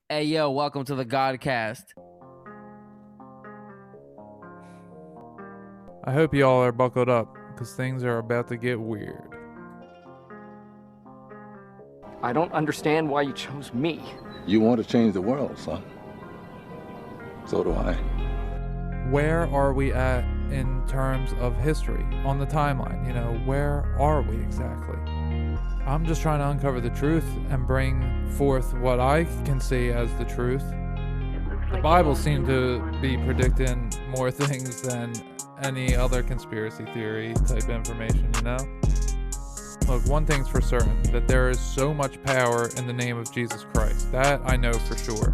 Hey yo, welcome to the Godcast. I hope y'all are buckled up because things are about to get weird. I don't understand why you chose me. You want to change the world, son. So do I. Where are we at in terms of history on the timeline? Where are we exactly? I'm just trying to uncover the truth and bring forth what I can see as the truth. The Bible seemed to be predicting more things than any other conspiracy theory type information, Look, one thing's for certain, that there is so much power in the name of Jesus Christ. That I know for sure.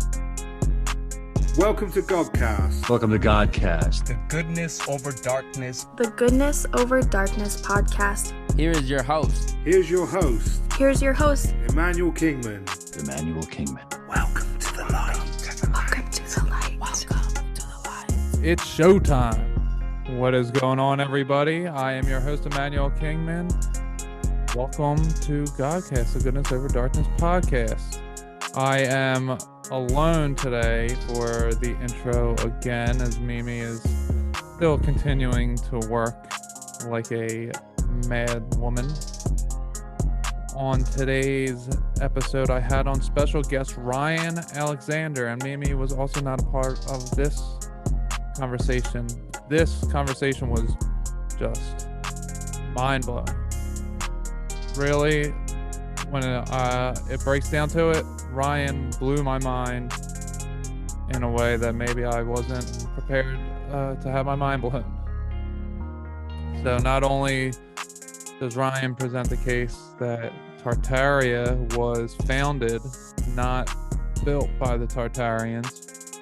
Welcome to Godcast. Welcome to Godcast. The Goodness Over Darkness. The Goodness Over Darkness podcast. Here is your host. Here's your host, Emmanuel Kingman. Emmanuel Kingman. Welcome to the light. Welcome to the light. Welcome to the light. It's showtime. What is going on, everybody? I am your host, Emmanuel Kingman. Welcome to Godcast, the Goodness Over Darkness podcast. I am alone today for the intro again, as Mimi is still continuing to work like a mad woman. On today's episode, I had on special guest Ryan Aleckszander, and Mimi was also not a part of this conversation. This conversation was just mind-blowing. Really, when it breaks down to it, Ryan blew my mind in a way that maybe I wasn't prepared to have my mind blown. So not only does Ryan present the case that Tartaria was founded, not built by the Tartarians,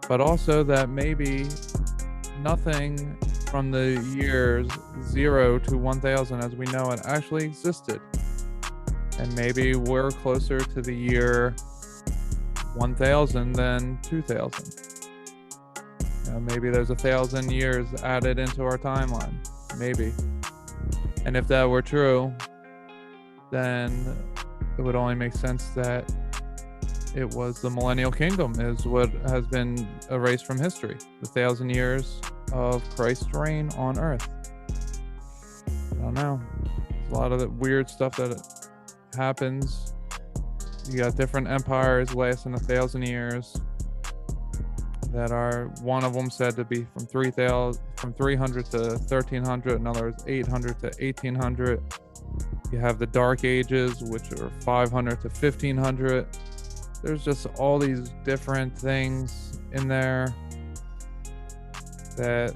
but also that maybe nothing from the years 0 to 1000 as we know it actually existed. And maybe we're closer to the year 1000 than 2000. Maybe there's 1,000 years added into our timeline. Maybe. And if that were true, then it would only make sense that it was the Millennial Kingdom is what has been erased from history. The 1,000 years of Christ's reign on earth. I don't know. There's a lot of the weird stuff that happens. You got different empires lasting 1,000 years that are, one of them said to be from 300 to 1300, another is 800 to 1800. You have the Dark Ages, which are 500 to 1500. There's just all these different things in there that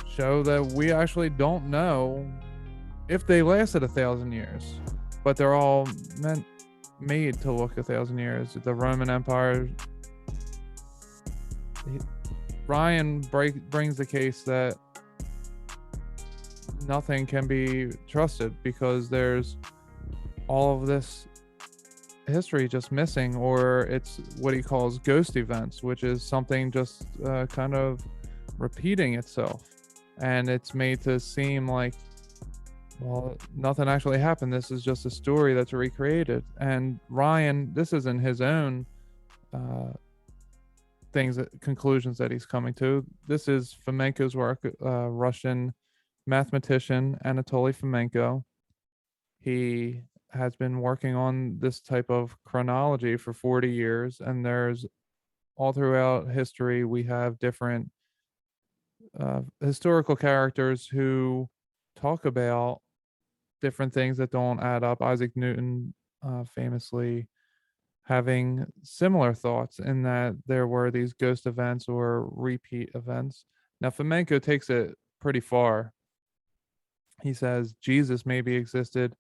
show that we actually don't know if they lasted 1,000 years, but they're all made to look 1,000 years. The Roman Empire. Ryan brings the case that nothing can be trusted because there's all of this history just missing, or it's what he calls ghost events, which is something just kind of repeating itself, and it's made to seem like, well, nothing actually happened. This is just a story that's recreated. And Ryan, this isn't his own conclusions that he's coming to. This is Fomenko's work, Russian mathematician Anatoly Fomenko. He has been working on this type of chronology for 40 years, and there's all throughout history we have different historical characters who talk about different things that don't add up. Isaac Newton famously having similar thoughts in that there were these ghost events or repeat events. Now Fomenko takes it pretty far. He says Jesus maybe existed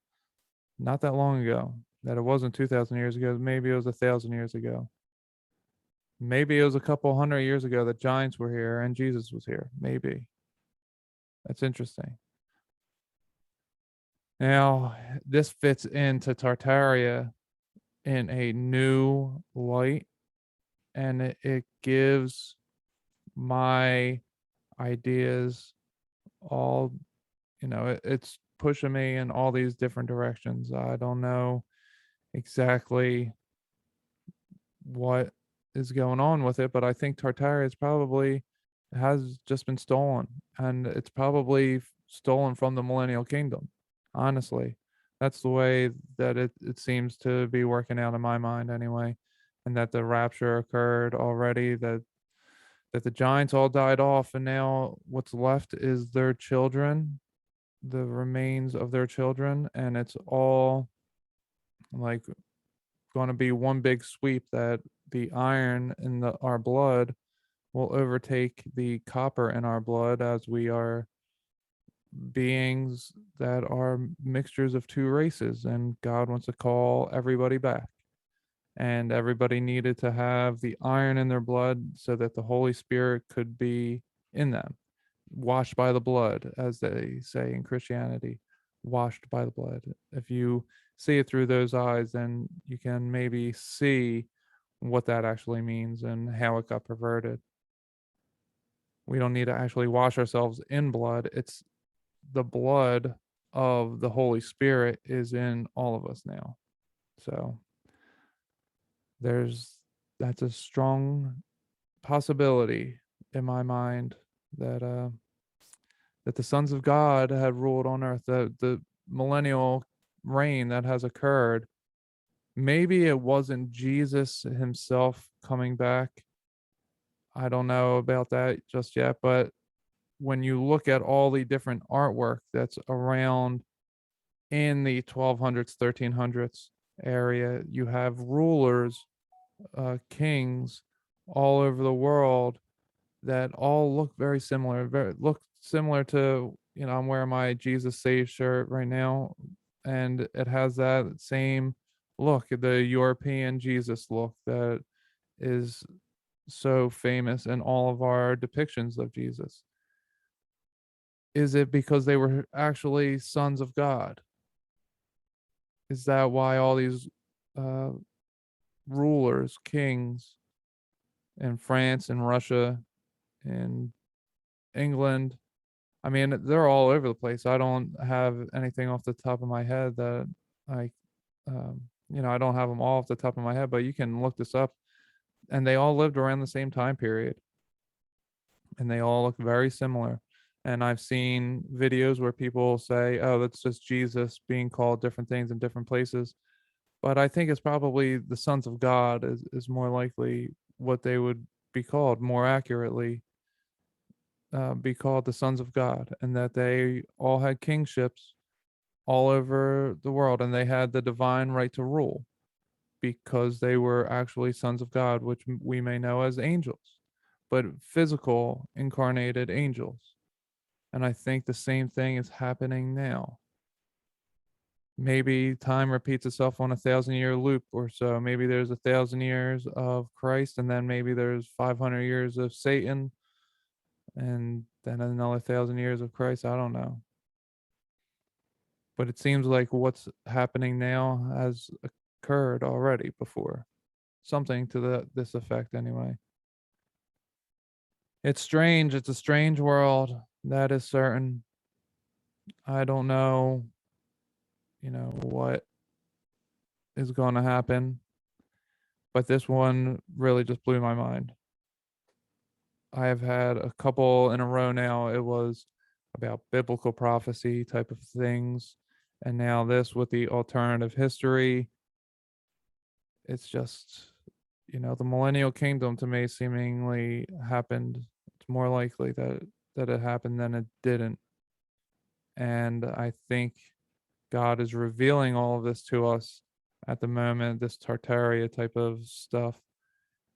not that long ago, that it wasn't 2,000 years ago, maybe it was 1,000 years ago. Maybe it was a couple hundred years ago that giants were here and Jesus was here. Maybe. That's interesting. Now, this fits into Tartaria in a new light, and it gives my ideas all, it's pushing me in all these different directions. I don't know exactly what is going on with it, but I think Tartaria is probably has just been stolen, and it's probably stolen from the Millennial Kingdom. Honestly, that's the way that it seems to be working out in my mind, anyway, and that the rapture occurred already. That the giants all died off, and now what's left is their children, the remains of their children, and it's all like going to be one big sweep, that the iron in our blood will overtake the copper in our blood, as we are beings that are mixtures of two races, and God wants to call everybody back. And everybody needed to have the iron in their blood so that the Holy Spirit could be in them, washed by the blood, as they say in Christianity, washed by the blood. If you see it through those eyes, then you can maybe see what that actually means and how it got perverted. We don't need to actually wash ourselves in blood. It's the blood of the Holy Spirit is in all of us now. So that's a strong possibility in my mind that that the sons of God had ruled on earth, the millennial reign that has occurred. Maybe it wasn't Jesus himself coming back. I don't know about that just yet, but when you look at all the different artwork that's around in the 1200s, 1300s area, you have rulers, kings all over the world that all look very similar, look similar to, I'm wearing my Jesus Save shirt right now, and it has that same look, the European Jesus look that is so famous in all of our depictions of Jesus. Is it because they were actually sons of God? Is that why all these rulers, kings in France and Russia and England, I mean, they're all over the place. I don't have anything off the top of my head that I, I don't have them all off the top of my head, but you can look this up. And they all lived around the same time period. And they all look very similar. And I've seen videos where people say, oh, that's just Jesus being called different things in different places. But I think it's probably the sons of God is more likely what they would be called, more accurately, be called the sons of God, and that they all had kingships all over the world, and they had the divine right to rule because they were actually sons of God, which we may know as angels, but physical incarnated angels. And I think the same thing is happening now. Maybe time repeats itself on 1,000-year loop or so. Maybe there's 1,000 years of Christ, and then maybe there's 500 years of Satan, and then another 1,000 years of Christ. I don't know. But it seems like what's happening now has occurred already before. Something to this effect, anyway. It's strange. It's a strange world. That is certain. I don't know, what is going to happen. But this one really just blew my mind. I have had a couple in a row now. It was about biblical prophecy type of things. And now this with the alternative history. It's just, the millennial kingdom to me seemingly happened. It's more likely that it happened than it didn't. And I think God is revealing all of this to us at the moment, this Tartaria type of stuff,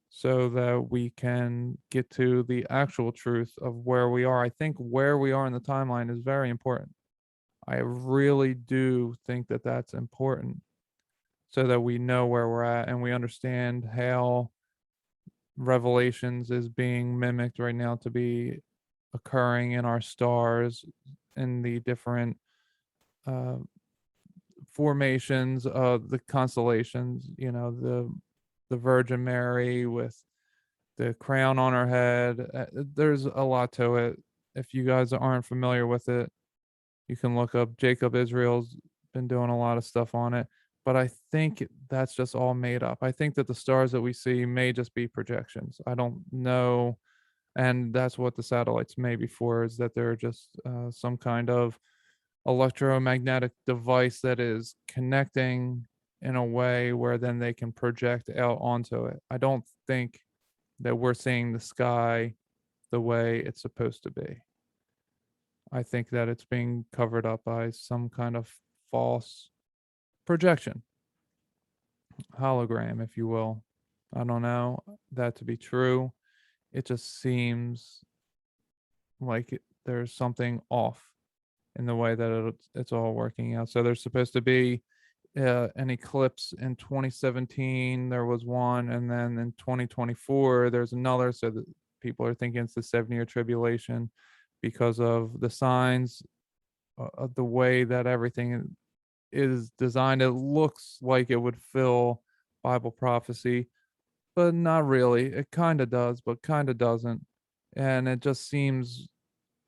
so that we can get to the actual truth of where we are. I think where we are in the timeline is very important. I really do think that that's important, so that we know where we're at and we understand how Revelations is being mimicked right now to be occurring in our stars, in the different formations of the constellations, the Virgin Mary with the crown on her head. There's a lot to it. If you guys aren't familiar with it, you can look up Jacob Israel's been doing a lot of stuff on it. but I think that's just all made up. I think that the stars that we see may just be projections. I don't know, and that's what the satellites may be for, is that they're just some kind of electromagnetic device that is connecting in a way where then they can project out onto it. I don't think that we're seeing the sky the way it's supposed to be. I think that it's being covered up by some kind of false projection, hologram, if you will. I don't know that to be true. It just seems like there's something off in the way that it's all working out. So there's supposed to be an eclipse in 2017. There was one, and then in 2024 there's another. So that people are thinking it's the 7-year tribulation because of the signs of the way that everything is designed. It looks like it would fill Bible prophecy, but not really. It kind of does, but kind of doesn't. And it just seems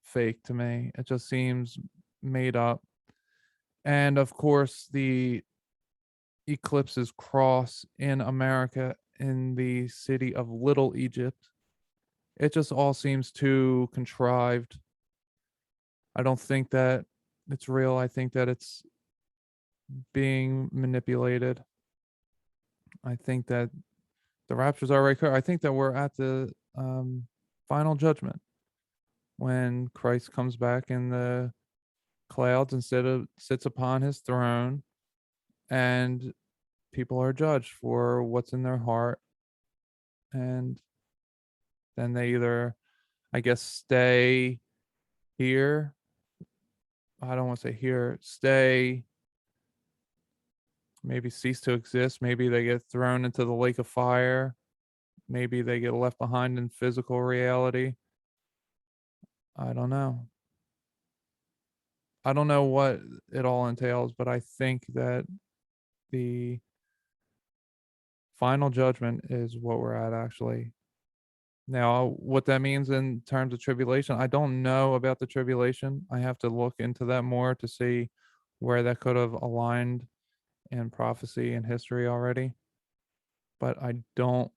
fake to me. It just seems made up. And of course, the eclipses cross in America in the city of Little Egypt. It just all seems too contrived. I don't think that it's real. I think that it's being manipulated. I think that the rapture's already occurred. I think that we're at the final judgment when Christ comes back in the clouds instead of sits upon his throne, and people are judged for what's in their heart, and then they either, I guess, stay here. I don't want to say here, stay, maybe cease to exist. Maybe they get thrown into the lake of fire. Maybe they get left behind in physical reality. I don't know. I don't know what it all entails, but I think that the final judgment is what we're at, actually. Now, what that means in terms of tribulation, I don't know about the tribulation. I have to look into that more to see where that could have aligned in prophecy and history already. But I don't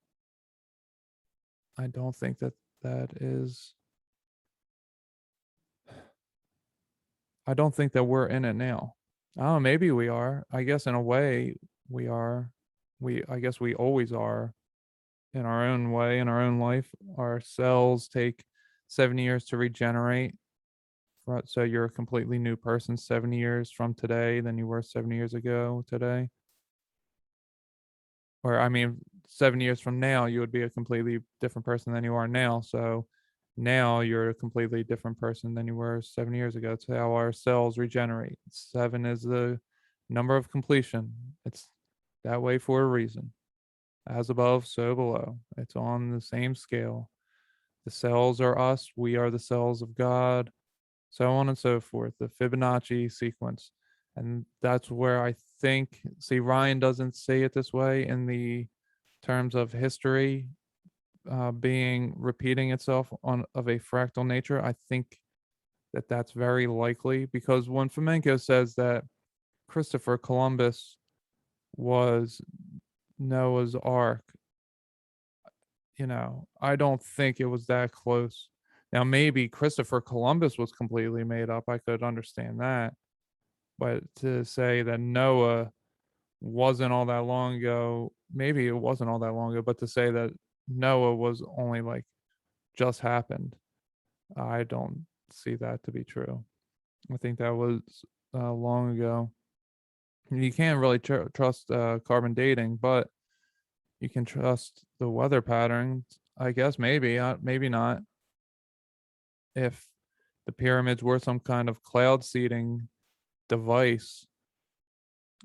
think that that is, I don't think that we're in it now. Oh, maybe we are. I guess in a way we are. I guess we always are in our own way, in our own life. Our cells take 7 years to regenerate. So you're a completely new person 7 years from today than you were 7 years ago today. Or I mean, 7 years from now, you would be a completely different person than you are now. So now you're a completely different person than you were 7 years ago. It's how our cells regenerate. 7 is the number of completion. It's that way for a reason. As above, so below. It's on the same scale. The cells are us. We are the cells of God. So on and so forth. The Fibonacci sequence. And that's where I think, see, Ryan doesn't say it this way in the terms of history being repeating itself of a fractal nature. I think that that's very likely, because when Fomenko says that Christopher Columbus was Noah's Ark, I don't think it was that close. Now, maybe Christopher Columbus was completely made up. I could understand that. But to say that Noah wasn't all that long ago, maybe it wasn't all that long ago, but to say that Noah was only like just happened, I don't see that to be true. I think that was long ago. You can't really trust carbon dating, but you can trust the weather patterns. I guess maybe not. If the pyramids were some kind of cloud seeding device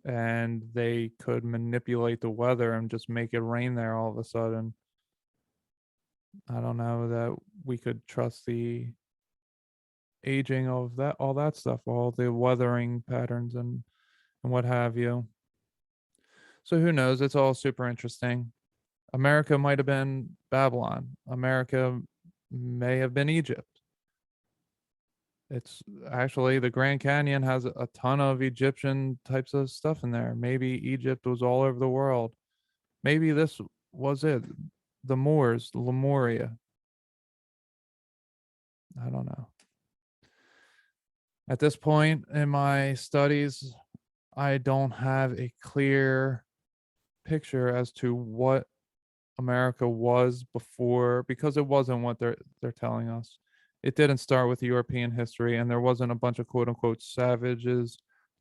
and they could manipulate the weather and just make it rain there all of a sudden, I don't know that we could trust the aging of that, all that stuff, all the weathering patterns and what have you. So who knows? It's all super interesting. America might have been Babylon. America may have been Egypt. It's actually the Grand Canyon has a ton of Egyptian types of stuff in there. Maybe Egypt was all over the world. Maybe this was it. The Moors, Lemuria. I don't know. At this point in my studies, I don't have a clear picture as to what America was before, because it wasn't what they're telling us. It didn't start with European history, and there wasn't a bunch of quote unquote savages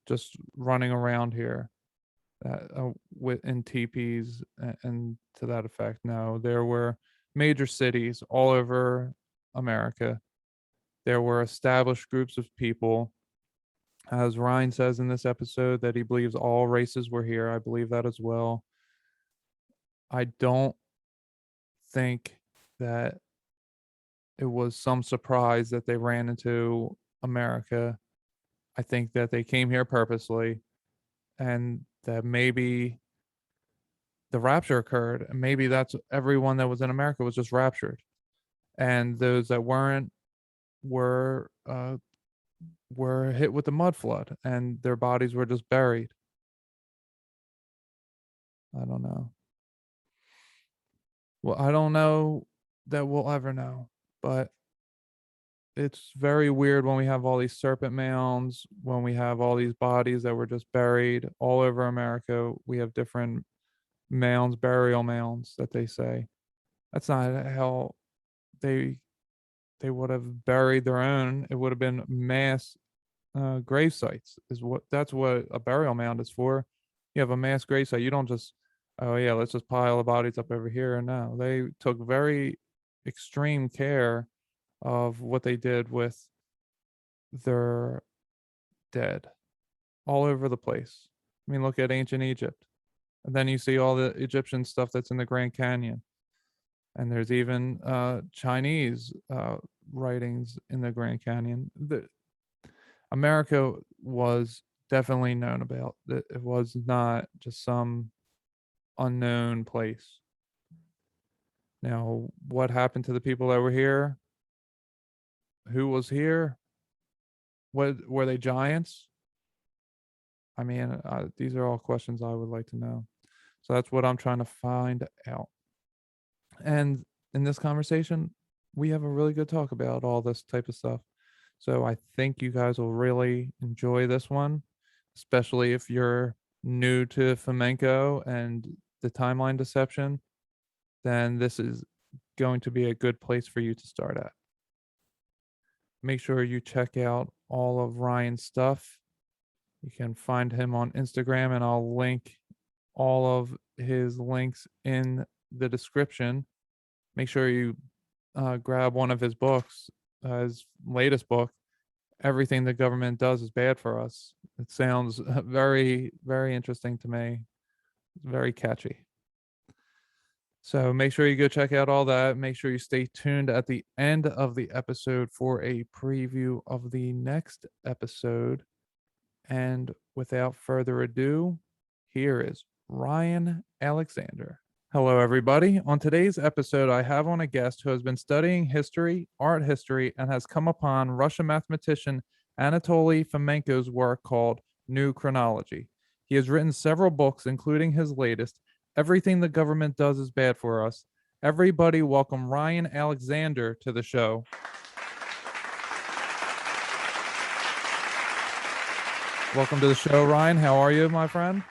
just running around here in teepees and to that effect. No, there were major cities all over America. There were established groups of people. As Ryan says in this episode, that he believes all races were here. I believe that as well. I don't think that it was some surprise that they ran into America. I think that they came here purposely, and that maybe the rapture occurred, and maybe that's everyone that was in America was just raptured, and those that weren't were hit with the mud flood, and their bodies were just buried. I don't know. Well, I don't know that we'll ever know, but it's very weird when we have all these serpent mounds, when we have all these bodies that were just buried all over America. We have different mounds, burial mounds that they say. That's not how they would have buried their own. It would have been mass grave sites. That's what a burial mound is for. You have a mass grave site. You don't just, oh yeah, let's just pile the bodies up over here. And no, they took very extreme care of what they did with their dead all over the place. I mean, look at ancient Egypt. And then you see all the Egyptian stuff that's in the Grand Canyon. And there's even Chinese writings in the Grand Canyon. America was definitely known about. It was not just some unknown place. Now, what happened to the people that were here? Who was here? What were they, giants? I mean, these are all questions I would like to know. So that's what I'm trying to find out. And in this conversation, we have a really good talk about all this type of stuff. So I think you guys will really enjoy this one, especially if you're new to Fomenko and the timeline deception. Then this is going to be a good place for you to start at. Make sure you check out all of Ryan's stuff. You can find him on Instagram, and I'll link all of his links in the description. Make sure you grab one of his books, his latest book, Everything the Government Does is Bad for Us. It sounds very, very interesting to me. It's very catchy. So make sure you go check out all that. Make sure you stay tuned at the end of the episode for a preview of the next episode. And without further ado, here is Ryan Aleckszander. Hello, everybody. On today's episode, I have on a guest who has been studying history, art history, and has come upon Russian mathematician Anatoly Fomenko's work called New Chronology. He has written several books, including his latest, Everything the Government Does is Bad for Us. Everybody welcome Ryan Aleckszander to the show. Welcome to the show, Ryan. How are you, my friend?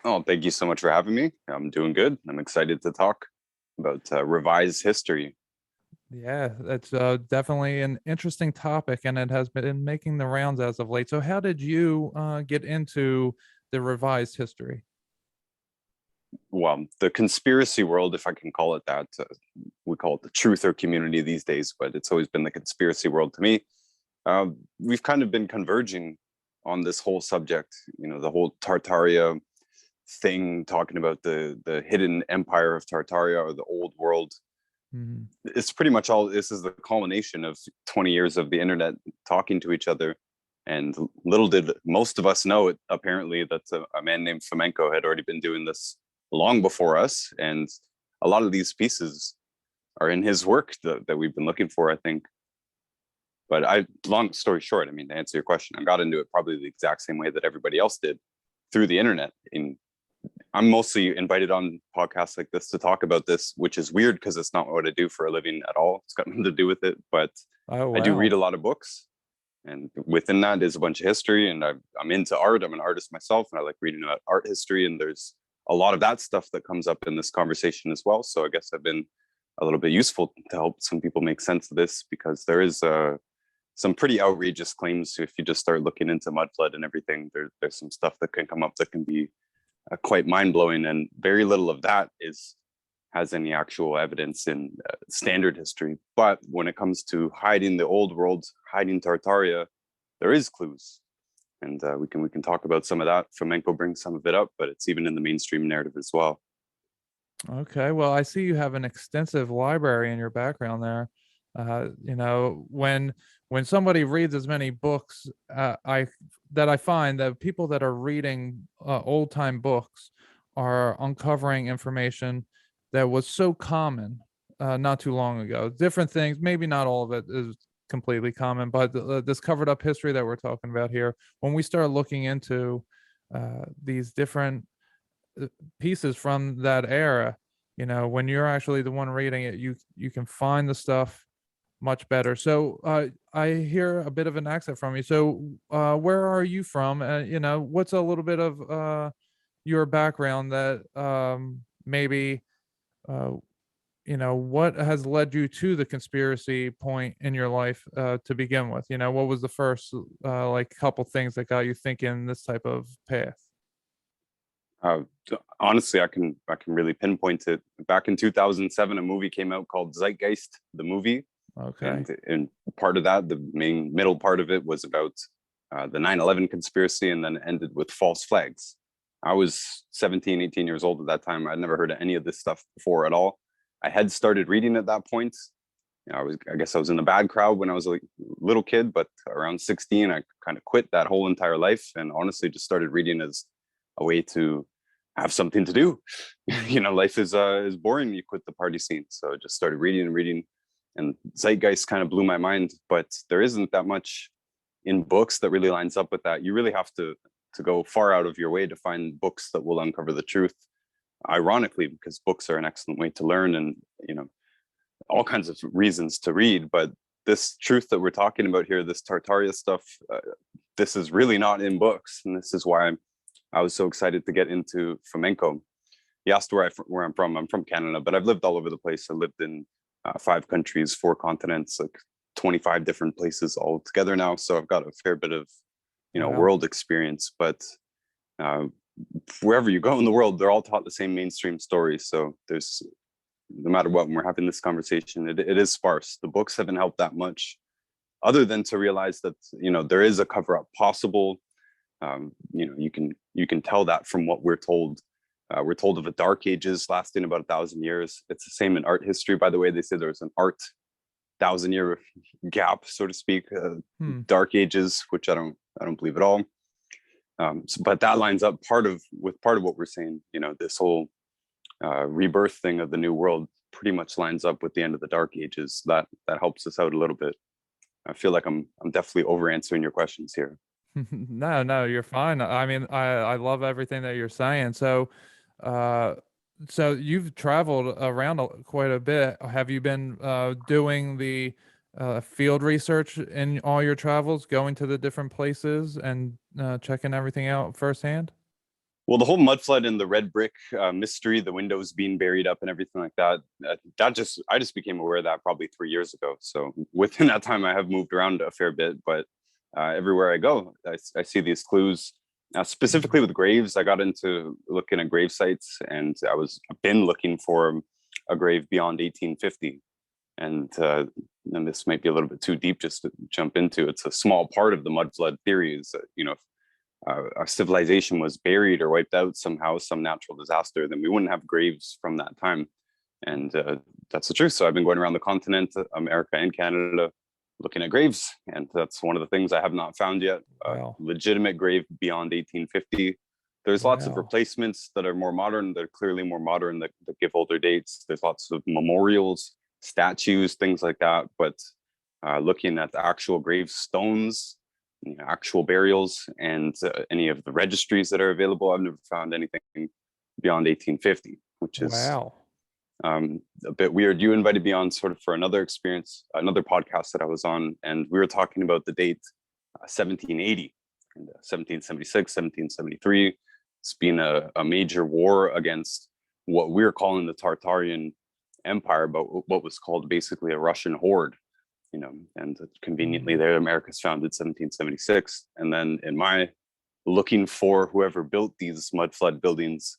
Oh, thank you so much for having me. I'm doing good. I'm excited to talk about revised history. Yeah, that's definitely an interesting topic, and it has been making the rounds as of late. So how did you get into the revised history? Well, the conspiracy world, if I can call it that, we call it the truther community these days, but it's always been the conspiracy world to me. We've kind of been converging on this whole subject, you know, the whole Tartaria thing, talking about the hidden empire of Tartaria, or the old world. Mm-hmm. It's pretty much all, this is the culmination of 20 years of the internet talking to each other. And little did most of us know it, apparently, that a man named Fomenko had already been doing this long before us. And a lot of these pieces are in his work that we've been looking for, I think. But long story short, I mean, to answer your question, I got into it probably the exact same way that everybody else did, through the internet. I'm mostly invited on podcasts like this to talk about this, which is weird because it's not what I do for a living at all. It's got nothing to do with it, but Oh, wow. I do read a lot of books, and within that is a bunch of history. And I'm into art. I'm an artist myself, and I like reading about art history. And there's a lot of that stuff that comes up in this conversation as well. So I guess I've been a little bit useful to help some people make sense of this, because there is some pretty outrageous claims. If you just start looking into mud flood and everything, there's some stuff that can come up that can be quite mind-blowing, and very little of that has any actual evidence in standard history. But when it comes to hiding the old world, hiding Tartaria, there is clues, and we can talk about some of that. Fomenko brings some of it up, but it's even in the mainstream narrative as well. Okay, well, I see you have an extensive library in your background there. When somebody reads as many books, I find that people that are reading old time books are uncovering information that was so common not too long ago. Different things, maybe not all of it is completely common, but this covered up history that we're talking about here, when we start looking into these different pieces from that era, when you're actually the one reading it, you can find the stuff much better. So I hear a bit of an accent from you. So where are you from? What's a little bit of your background that maybe what has led you to the conspiracy point in your life to begin with? What was the first couple things that got you thinking this type of path? Honestly, I can really pinpoint it. Back in 2007, a movie came out called Zeitgeist, the movie. Okay. And part of that, the middle part of it, was about the 9/11 conspiracy, and then it ended with false flags. I was 17, 18 years old at that time. I'd never heard of any of this stuff before at all. I had started reading at that point. I guess I was in the bad crowd when I was a little kid, but around 16, I kind of quit that whole entire life, and honestly just started reading as a way to have something to do. Life is boring. You quit the party scene. So I just started reading and reading. And Zeitgeist kind of blew my mind, but there isn't that much in books that really lines up with that. You really have to go far out of your way to find books that will uncover the truth. Ironically, because books are an excellent way to learn, and all kinds of reasons to read. But this truth that we're talking about here, this Tartaria stuff, this is really not in books, and this is why I was so excited to get into Fomenko. He asked where I'm from. I'm from Canada, but I've lived all over the place. I lived in 5 countries, 4 continents, like 25 different places all together now. So I've got a fair bit of, Wow. world experience. But wherever you go in the world, they're all taught the same mainstream story. So there's, no matter what, when we're having this conversation, it is sparse. The books haven't helped that much, other than to realize that there is a cover up possible. You can tell that from what we're told. We're told of the Dark Ages lasting about 1,000 years. It's the same in art history, by the way. They say there's an art 1,000-year gap, so to speak. Dark Ages, which I don't believe at all. But that lines up with part of what we're saying. This whole rebirth thing of the new world pretty much lines up with the end of the Dark Ages. That helps us out a little bit. I feel like I'm definitely over answering your questions here. No, you're fine. I mean, I love everything that you're saying. So you've traveled around quite a bit. Have you been doing the field research in all your travels, going to the different places and checking everything out firsthand? Well, the whole mud flood and the red brick mystery, the windows being buried up and everything like that, I just became aware of that probably 3 years ago. So within that time, I have moved around a fair bit, but everywhere I go, I see these clues. Specifically with graves, I got into looking at grave sites, and I've been looking for a grave beyond 1850. And this might be a little bit too deep just to jump into. It's a small part of the mud flood theory is that, if our civilization was buried or wiped out somehow, some natural disaster, then we wouldn't have graves from that time. And that's the truth. So I've been going around the continent, America and Canada, looking at graves, and that's one of the things I have not found yet. Wow. Legitimate grave beyond 1850. There's lots of replacements that are more modern. They're clearly more modern that give older dates. There's lots of memorials, statues, things like that. But looking at the actual gravestones, actual burials, and any of the registries that are available. I've never found anything beyond 1850, which is Wow. a bit weird. You invited me on sort of for another experience, another podcast that I was on, and we were talking about the date 1780, and 1776, 1773. It's been a major war against what we're calling the Tartarian Empire, but what was called basically a Russian horde, and conveniently there, America's founded 1776. And then in my looking for whoever built these mud flood buildings,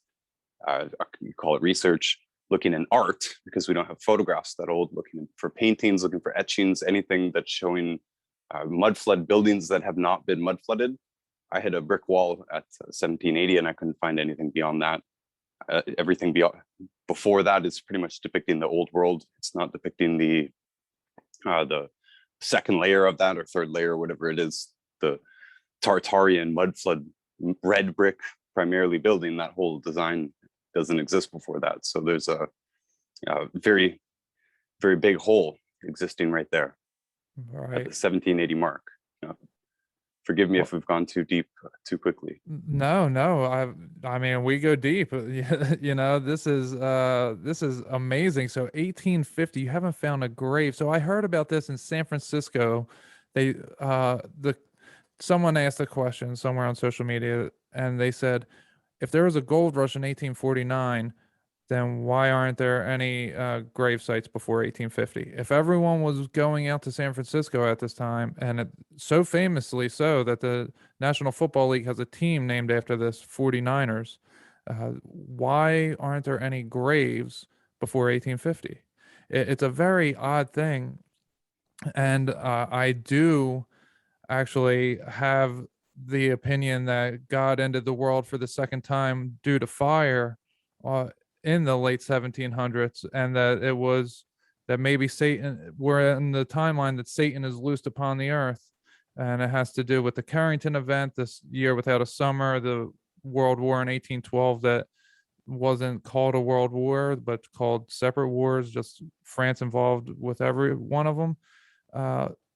you call it research, looking in art, because we don't have photographs that old, looking for paintings, looking for etchings, anything that's showing mud flood buildings that have not been mud flooded. I hit a brick wall at 1780 and I couldn't find anything beyond that. Everything before that is pretty much depicting the old world. It's not depicting the second layer of that, or third layer, whatever it is, the Tartarian mud flood red brick primarily building. That whole design doesn't exist before that. So there's a very, very big hole existing right there at the 1780 mark. Forgive me if we've gone too deep too quickly. No. I mean, we go deep. This is amazing. So 1850, you haven't found a grave. So I heard about this in San Francisco. Someone asked a question somewhere on social media, and they said, if there was a gold rush in 1849, then why aren't there any grave sites before 1850? If everyone was going out to San Francisco at this time, and so famously so that the National Football League has a team named after this, 49ers, why aren't there any graves before 1850? It's a very odd thing. And I do actually have the opinion that God ended the world for the second time due to fire in the late 1700s, and that maybe we're in the timeline that Satan is loosed upon the earth, and it has to do with the Carrington event, this year without a summer, the World War in 1812 that wasn't called a world war but called separate wars, just France involved with every one of them.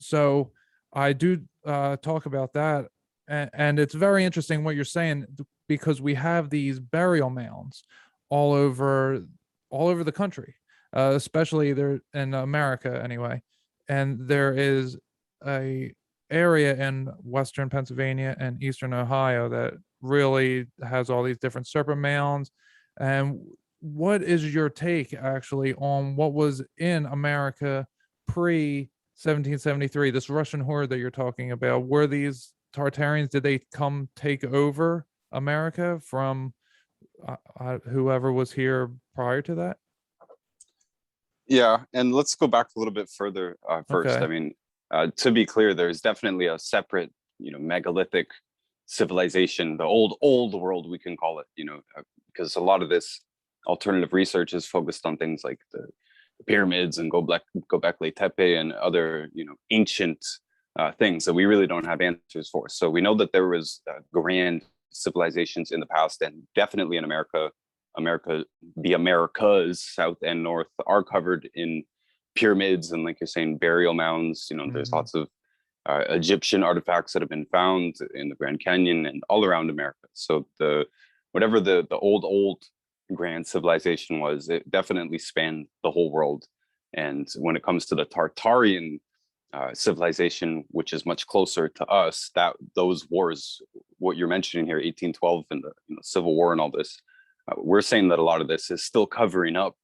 So I do talk about that, and it's very interesting what you're saying, because we have these burial mounds all over the country, especially there in America anyway. And there is a area in Western Pennsylvania and Eastern Ohio that really has all these different serpent mounds. And what is your take actually on what was in America pre 1773, this Russian horde that you're talking about? Were these Tartarians, did they come take over America from whoever was here prior to that? Yeah, and let's go back a little bit further first. Okay. I mean, to be clear, there's definitely a separate, megalithic civilization, the old world, we can call it, because a lot of this alternative research is focused on things like the pyramids and Göbekli Tepe and other, ancient things that we really don't have answers for. So we know that there was grand civilizations in the past, and definitely in America, the Americas, south and north, are covered in pyramids and, like you're saying, burial mounds. There's lots of Egyptian artifacts that have been found in the Grand Canyon and all around America. So whatever the old grand civilization was, it definitely spanned the whole world. And when it comes to the Tartarian civilization, which is much closer to us, that those wars, what you're mentioning here, 1812 and the Civil War and all this, we're saying that a lot of this is still covering up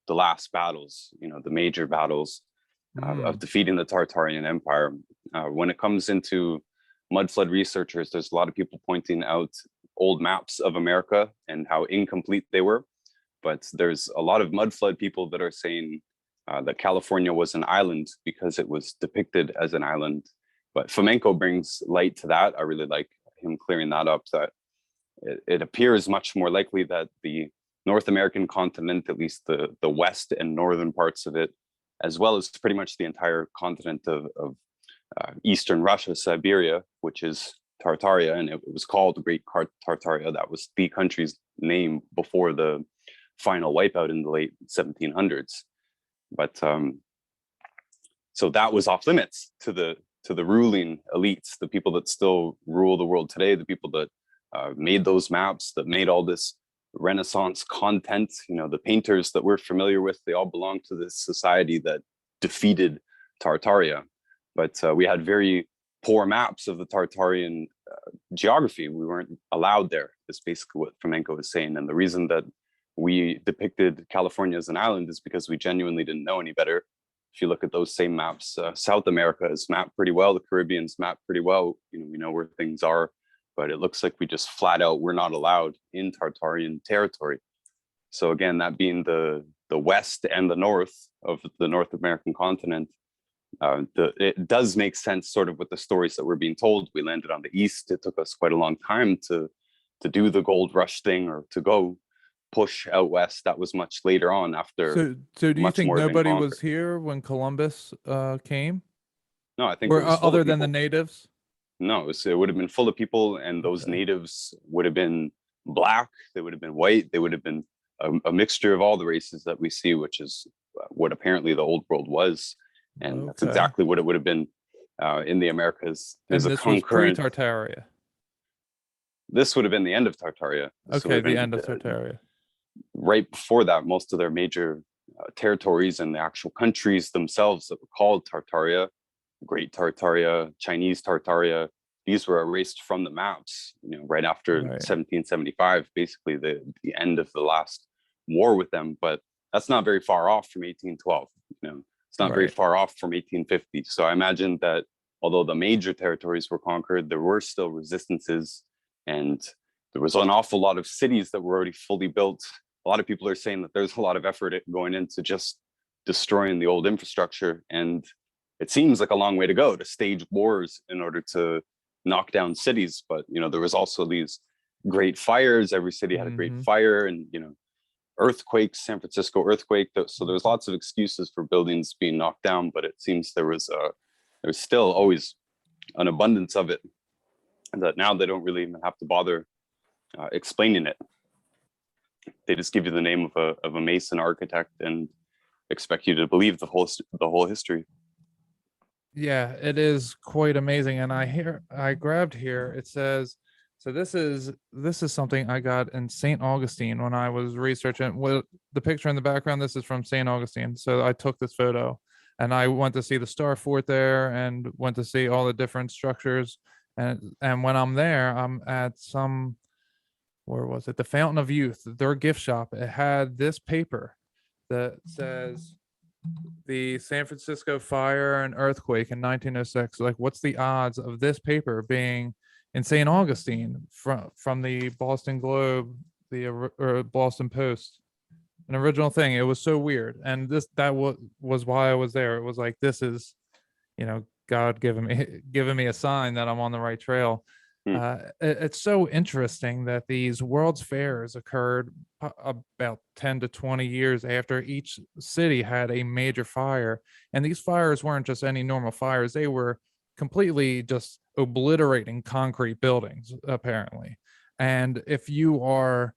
the last battles, the major battles of defeating the Tartarian Empire. When it comes into mud flood researchers, there's a lot of people pointing out old maps of America and how incomplete they were. But there's a lot of mud flood people that are saying that California was an island because it was depicted as an island. But Fomenko brings light to that. I really like him clearing that up, that it appears much more likely that the North American continent, at least the west and northern parts of it, as well as pretty much the entire continent of Eastern Russia, Siberia, which is Tartaria, and it was called the Great Tartaria. That was the country's name before the final wipeout in the late 1700s. But So that was off limits to the ruling elites, the people that still rule the world today, the people that made those maps, that made all this Renaissance content. The painters that we're familiar with, they all belong to this society that defeated Tartaria. But we had very poor maps of the Tartarian geography. We weren't allowed there. That's basically what Fomenko was saying. And the reason that we depicted California as an island is because we genuinely didn't know any better. If you look at those same maps, South America is mapped pretty well. The Caribbean's mapped pretty well. We know where things are, but it looks like we just flat out were not allowed in Tartarian territory. So again, that being the west and the north of the North American continent, it does make sense sort of with the stories that we're being told. We landed on the east. It took us quite a long time to do the gold rush thing, or to go push out west. That was much later on, after. So do you think nobody was here when Columbus came? No, I think it was other than the natives. No, it would have been full of people, and those natives would have been black. They would have been white. They would have been a mixture of all the races that we see, which is what apparently the old world was, and that's exactly what it would have been in the Americas. And this was pre-Tartaria. This would have been the end of Tartaria. The end of Tartaria. Right before that, most of their major territories and the actual countries themselves that were called Tartaria, Great Tartaria, Chinese Tartaria, these were erased from the maps, right after 1775, basically the end of the last war with them. But that's not very far off from 1812. It's not very far off from 1850. So I imagine that although the major territories were conquered, there were still resistances, and there was an awful lot of cities that were already fully built. A lot of people are saying that there's a lot of effort going into just destroying the old infrastructure. And it seems like a long way to go to stage wars in order to knock down cities. But, there was also these great fires. Every city had a great fire, and, earthquakes, San Francisco earthquake. So there was lots of excuses for buildings being knocked down, but it seems there was still always an abundance of it, and that now they don't really even have to bother explaining it. They just give you the name of a Mason architect and expect you to believe the whole history. Yeah, it is quite amazing. And I grabbed here, it says, so this is something I got in St. Augustine when I was researching. With the picture in the background, this is from St. Augustine. So I took this photo, and I went to see the Star Fort there, and went to see all the different structures. And when I'm there, I'm at where was it? The Fountain of Youth, their gift shop. It had this paper that says the San Francisco fire and earthquake in 1906. Like, what's the odds of this paper being in St. Augustine from the Boston Globe, or Boston Post, an original thing? It was so weird. And that was why I was there. It was like, this is, God giving me a sign that I'm on the right trail. It's so interesting that these World's Fairs occurred about 10 to 20 years after each city had a major fire. And these fires weren't just any normal fires. They were completely just obliterating concrete buildings, apparently. And if you are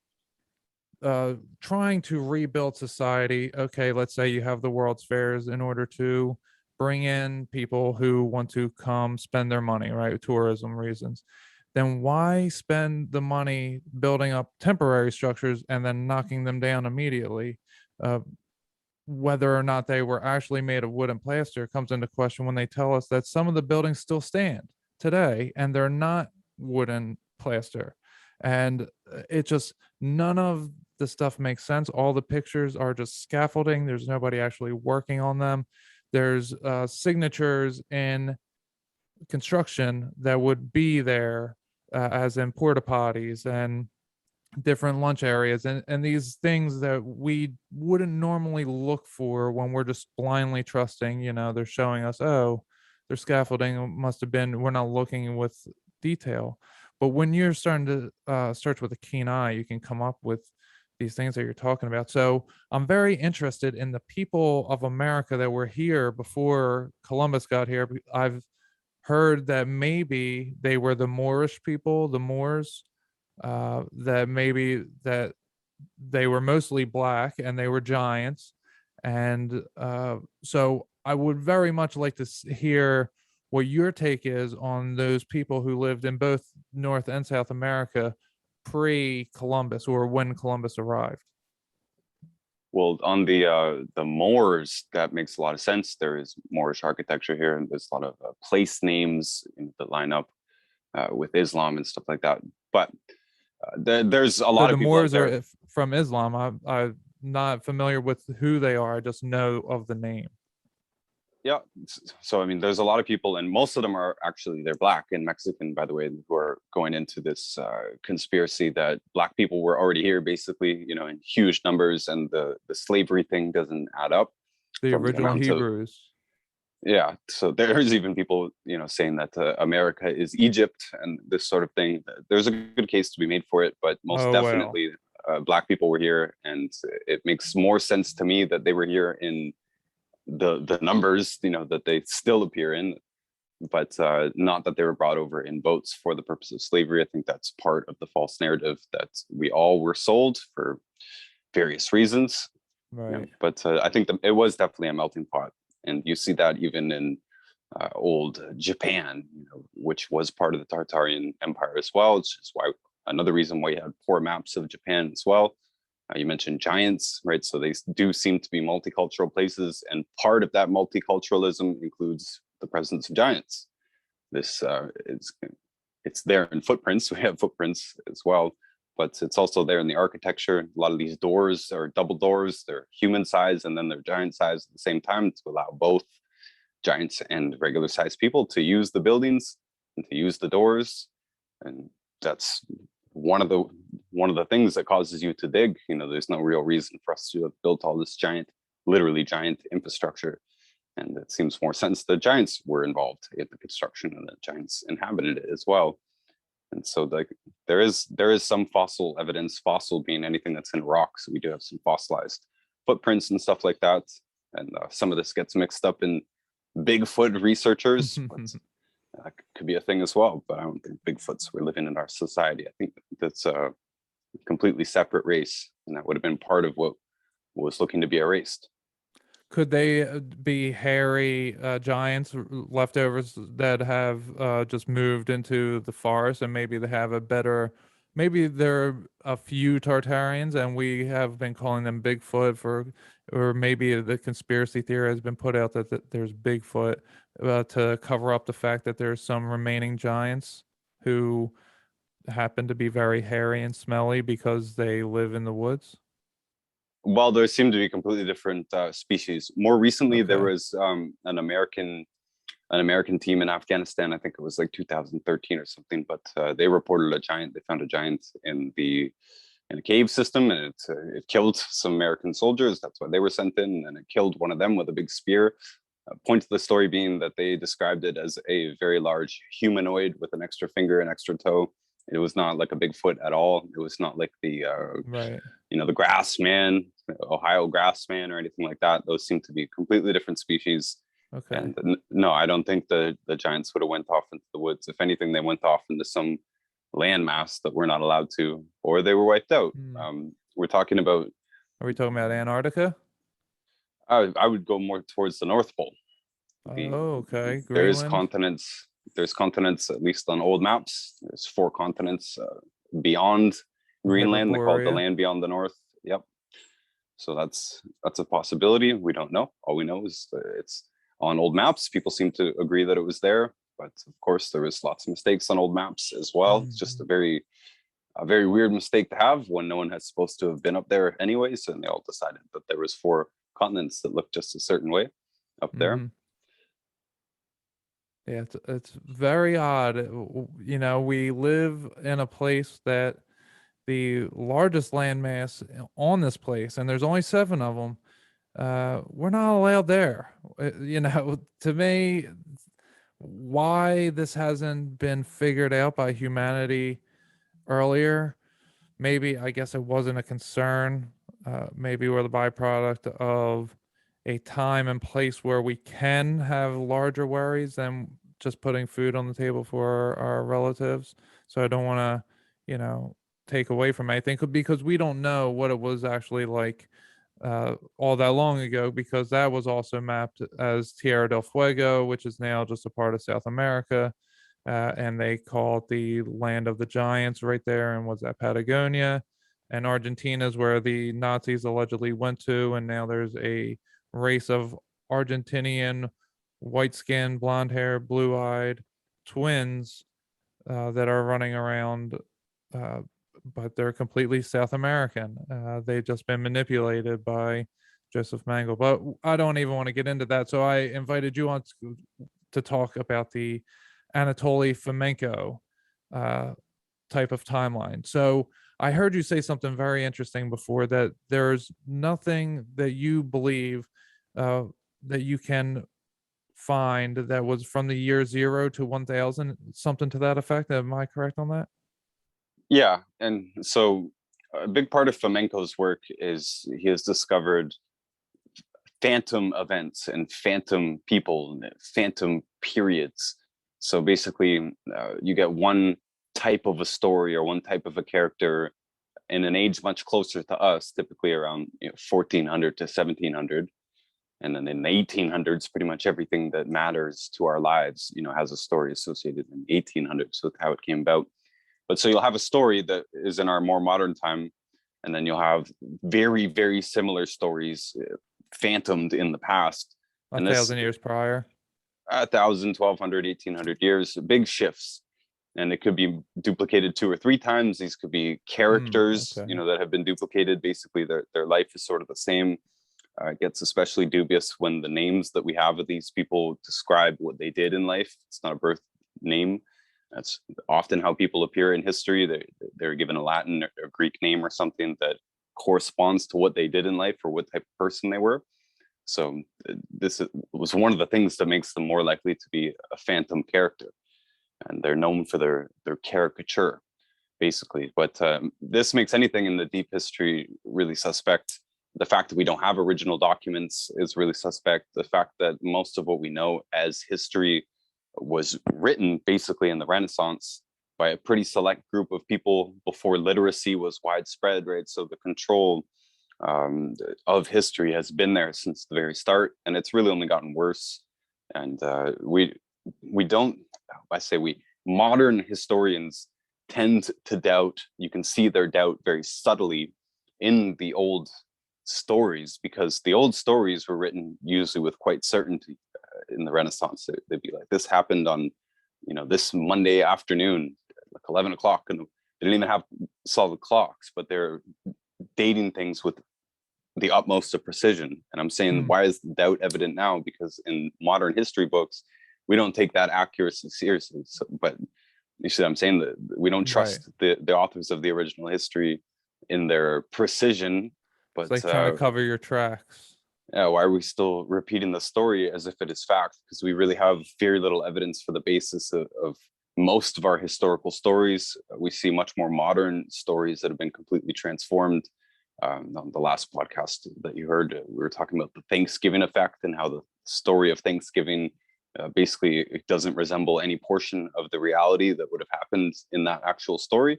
trying to rebuild society, okay, let's say you have the World's Fairs in order to bring in people who want to come spend their money, right? Tourism reasons. Then why spend the money building up temporary structures and then knocking them down immediately? Whether or not they were actually made of wood and plaster comes into question when they tell us that some of the buildings still stand today and they're not wood and plaster. And it just, none of the stuff makes sense. All the pictures are just scaffolding. There's nobody actually working on them. There's signatures in construction that would be there, as in porta potties and different lunch areas, and these things that we wouldn't normally look for when we're just blindly trusting. They're showing us, oh, their scaffolding must have been, we're not looking with detail. But when you're starting to search with a keen eye, you can come up with these things that you're talking about. So I'm very interested in the people of America that were here before Columbus got here. I've heard that maybe they were the Moorish people, the Moors, that maybe that they were mostly black and they were giants. And so I would very much like to hear what your take is on those people who lived in both North and South America pre-Columbus, or when Columbus arrived. Well, on the Moors, that makes a lot of sense. There is Moorish architecture here, and there's a lot of place names that line up with Islam and stuff like that. But there's a lot So of the people out Moors there. are from Islam. I'm not familiar with who they are. I just know of the name. Yeah, so I mean, there's a lot of people, and most of them are actually, they're Black and Mexican, by the way, who are going into this conspiracy that Black people were already here, basically, in huge numbers, and the slavery thing doesn't add up. The from the original amount of- Hebrews. Yeah, so there's even people, saying that America is Egypt and this sort of thing. There's a good case to be made for it, but most definitely Black people were here, and it makes more sense to me that they were here in the numbers, that they still appear in, but not that they were brought over in boats for the purpose of slavery. I think that's part of the false narrative that we all were sold for various reasons. Right. But I think it was definitely a melting pot. And you see that even in old Japan, which was part of the Tartarian Empire as well. It's just another reason why you had poor maps of Japan as well. You mentioned giants, right? So they do seem to be multicultural places, and part of that multiculturalism includes the presence of giants. This it's there in footprints. We have footprints as well, but it's also there in the architecture. A lot of these doors are double doors. They're human size, and then they're giant size at the same time, to allow both giants and regular sized people to use the buildings and to use the doors. And that's one of the things that causes you to dig. There's no real reason for us to have built all this literally giant infrastructure, and it seems more sense that giants were involved in the construction and that giants inhabited it as well. And so there is some fossil evidence, fossil being anything that's in rock, so we do have some fossilized footprints and stuff like that. And some of this gets mixed up in Bigfoot researchers, but that could be a thing as well. But I don't think Bigfoots were living in our society. I think that's a completely separate race, and that would have been part of what was looking to be erased. Could they be hairy giants, leftovers that have just moved into the forest, and maybe they have maybe there are a few Tartarians and we have been calling them Bigfoot or maybe the conspiracy theory has been put out that there's Bigfoot to cover up the fact that there's some remaining giants who happen to be very hairy and smelly because they live in the woods? Well, there seem to be completely different species. More recently, there was an American team in Afghanistan. I think it was like 2013 or something. But they reported a giant. They found a giant in a cave system, and it killed some American soldiers. That's why they were sent in, and it killed one of them with a big spear. Point of the story being that they described it as a very large humanoid with an extra finger and extra toe. It was not like a Bigfoot at all. It was not like the the grass man, Ohio grass man, or anything like that. Those seem to be completely different species. Okay. And no, I don't think the giants would have went off into the woods. If anything, they went off into some landmass that we're not allowed to, or they were wiped out. We're talking about. Are we talking about Antarctica? I would go more towards the North Pole. Okay. There is Greenland? continents. There's continents, at least on old maps. There's 4 continents beyond Greenland. They call it the land beyond the north. Yep. So that's a possibility. We don't know. All we know is that it's on old maps. People seem to agree that it was there, but of course there was lots of mistakes on old maps as well. It's just a very weird mistake to have when no one has supposed to have been up there anyways, and they all decided that there was 4 continents that looked just a certain way up there. Yeah, it's very odd. We live in a place that the largest landmass on this place, and there's only 7 of them. We're not allowed there. To me, why this hasn't been figured out by humanity earlier, maybe, I guess it wasn't a concern. Maybe we're the byproduct of a time and place where we can have larger worries than just putting food on the table for our relatives. So I don't want to, take away from anything, because we don't know what it was actually like all that long ago, because that was also mapped as Tierra del Fuego, which is now just a part of South America. And they call it the land of the giants right there. And was that Patagonia? And Argentina is where the Nazis allegedly went to. And now there's a race of Argentinian, white skin, blonde hair, blue eyed twins that are running around, but they're completely South American. They've just been manipulated by Joseph Mengele. But I don't even want to get into that. So I invited you on to talk about the Anatoly Fomenko type of timeline. So I heard you say something very interesting before, that there's nothing that you believe that you can find that was from the year 0 to 1000, something to that effect. Am I correct on that? Yeah, and so a big part of Fomenko's work is he has discovered phantom events and phantom people, phantom periods. So basically, you get one type of a story or one type of a character in an age much closer to us, typically around 1400 to 1700. And then in the 1800s, pretty much everything that matters to our lives, has a story associated in the 1800s. So that's how it came about. But so you'll have a story that is in our more modern time, and then you'll have very, very similar stories phantomed in the past. 1,000 years prior. 1,000, 1,200, 1,800 years, big shifts. And it could be duplicated 2 or 3 times. These could be characters, that have been duplicated. Basically, their life is sort of the same. It gets especially dubious when the names that we have of these people describe what they did in life. It's not a birth name. That's often how people appear in history. They're given a Latin or Greek name or something that corresponds to what they did in life or what type of person they were. So this was one of the things that makes them more likely to be a phantom character. And they're known for their caricature, basically. But this makes anything in the deep history really suspect. The fact that we don't have original documents is really suspect. The fact that most of what we know as history was written basically in the Renaissance by a pretty select group of people before literacy was widespread, right? So the control of history has been there since the very start, and it's really only gotten worse. And modern historians tend to doubt. You can see their doubt very subtly in the old stories, because the old stories were written usually with quite certainty. In the Renaissance, they'd be like, this happened on this Monday afternoon, like 11 o'clock, and they didn't even have solid clocks, but they're dating things with the utmost of precision. And I'm saying, why is the doubt evident now? Because in modern history books, we don't take that accuracy seriously. So, but you see what I'm saying? That we don't trust the authors of the original history in their precision. But it's like trying to cover your tracks. Why are we still repeating the story as if it is fact? Because we really have very little evidence for the basis of most of our historical stories. We see much more modern stories that have been completely transformed. On the last podcast that you heard, we were talking about the Thanksgiving effect and how the story of Thanksgiving basically it doesn't resemble any portion of the reality that would have happened in that actual story.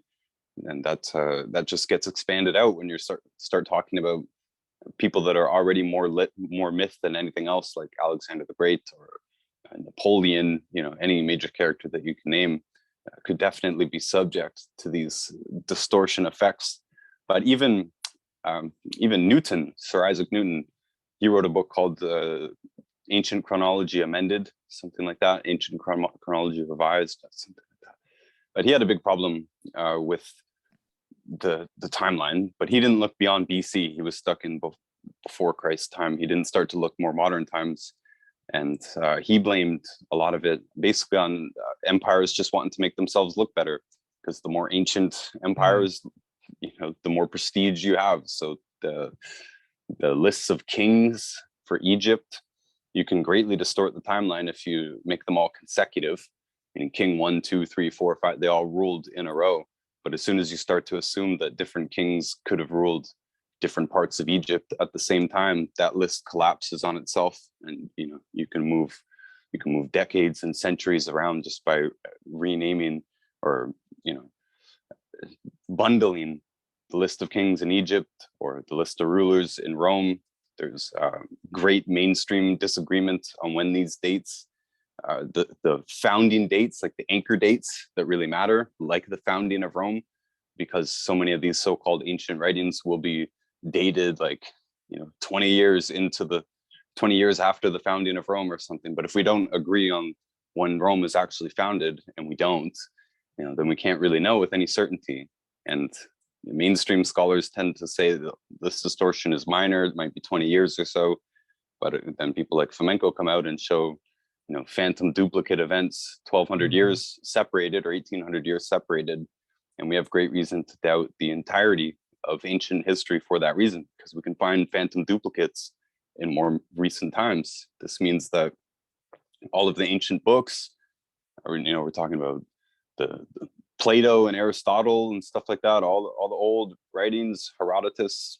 And that just gets expanded out when you start talking about people that are already more myth than anything else, like Alexander the Great or Napoleon. Any major character that you can name could definitely be subject to these distortion effects. But even Newton, Sir Isaac Newton, he wrote a book called Ancient Chronology Amended, something like that, Ancient Chronology Revised, something like that. But he had a big problem with the timeline, but he didn't look beyond BC. He was stuck in before Christ's time. He didn't start to look more modern times, and he blamed a lot of it basically on empires just wanting to make themselves look better, because the more ancient empires, the more prestige you have. So the lists of kings for Egypt, you can greatly distort the timeline if you make them all consecutive, meaning king 1, 2, 3, 4, 5, they all ruled in a row. But as soon as you start to assume that different kings could have ruled different parts of Egypt at the same time, that list collapses on itself, and you can move decades and centuries around just by renaming or bundling the list of kings in Egypt or the list of rulers in Rome. There's great mainstream disagreement on when these dates, the founding dates, like the anchor dates that really matter, like the founding of Rome, because so many of these so-called ancient writings will be dated like, 20 years into the 20 years after the founding of Rome or something. But if we don't agree on when Rome was actually founded, and we don't, then we can't really know with any certainty. And the mainstream scholars tend to say that this distortion is minor, it might be 20 years or so. But then people like Fomenko come out and show, phantom duplicate events, 1200 years separated or 1800 years separated. And we have great reason to doubt the entirety of ancient history for that reason, because we can find phantom duplicates in more recent times. This means that all of the ancient books, or we're talking about the Plato and Aristotle and stuff like that, all the old writings, Herodotus,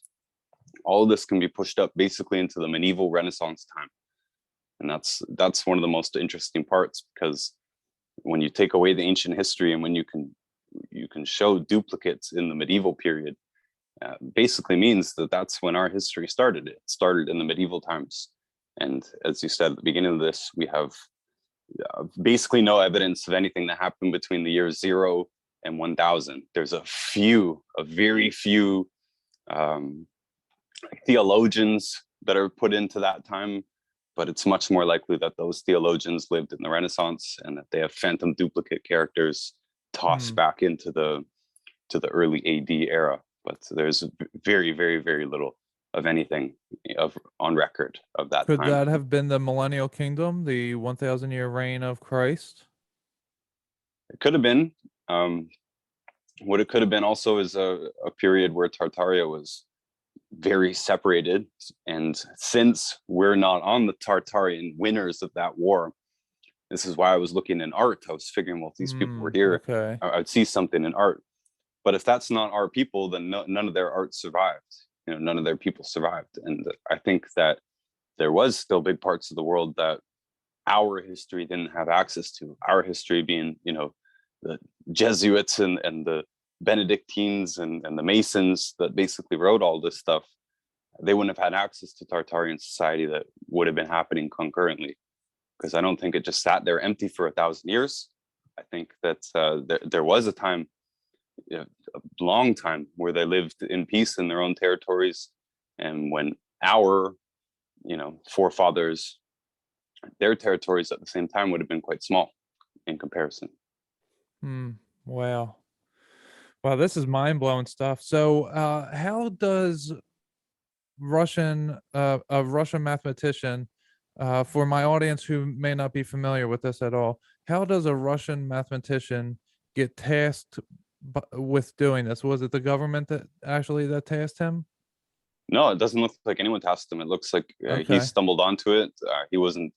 all of this can be pushed up basically into the medieval Renaissance time. And that's one of the most interesting parts, because when you take away the ancient history and when you can show duplicates in the medieval period, basically means that that's when our history started. It started in the medieval times. And as you said at the beginning of this, we have basically no evidence of anything that happened between the years 0 and 1000. There's a very few theologians that are put into that time, but it's much more likely that those theologians lived in the Renaissance and that they have phantom duplicate characters tossed back into the early AD era. But there's very, very, very little of anything on record of that Could time. that have been the Millennial Kingdom, the 1,000-year reign of Christ? It could have been. What it could have been also is a period where Tartaria was very separated. And since we're not on the Tartarian winners of that war, this is why I was looking in art. I was figuring, well, if these people were here, okay. I would see something in art. But if that's not our people, then none of their art survived. None of their people survived. And I think that there was still big parts of the world that our history didn't have access to. Our history being, the Jesuits and the Benedictines and the Masons that basically wrote all this stuff. They wouldn't have had access to Tartarian society that would have been happening concurrently, because I don't think it just sat there empty for 1,000 years. I think that there was a time, a long time, where they lived in peace in their own territories, and when our forefathers, their territories at the same time would have been quite small in comparison. Wow, this is mind-blowing stuff. So how does a Russian mathematician, for my audience who may not be familiar with this at all, how does a Russian mathematician get tasked with doing this? Was it the government that tasked him? No, it doesn't look like anyone tasked him. It looks like he stumbled onto it. He wasn't,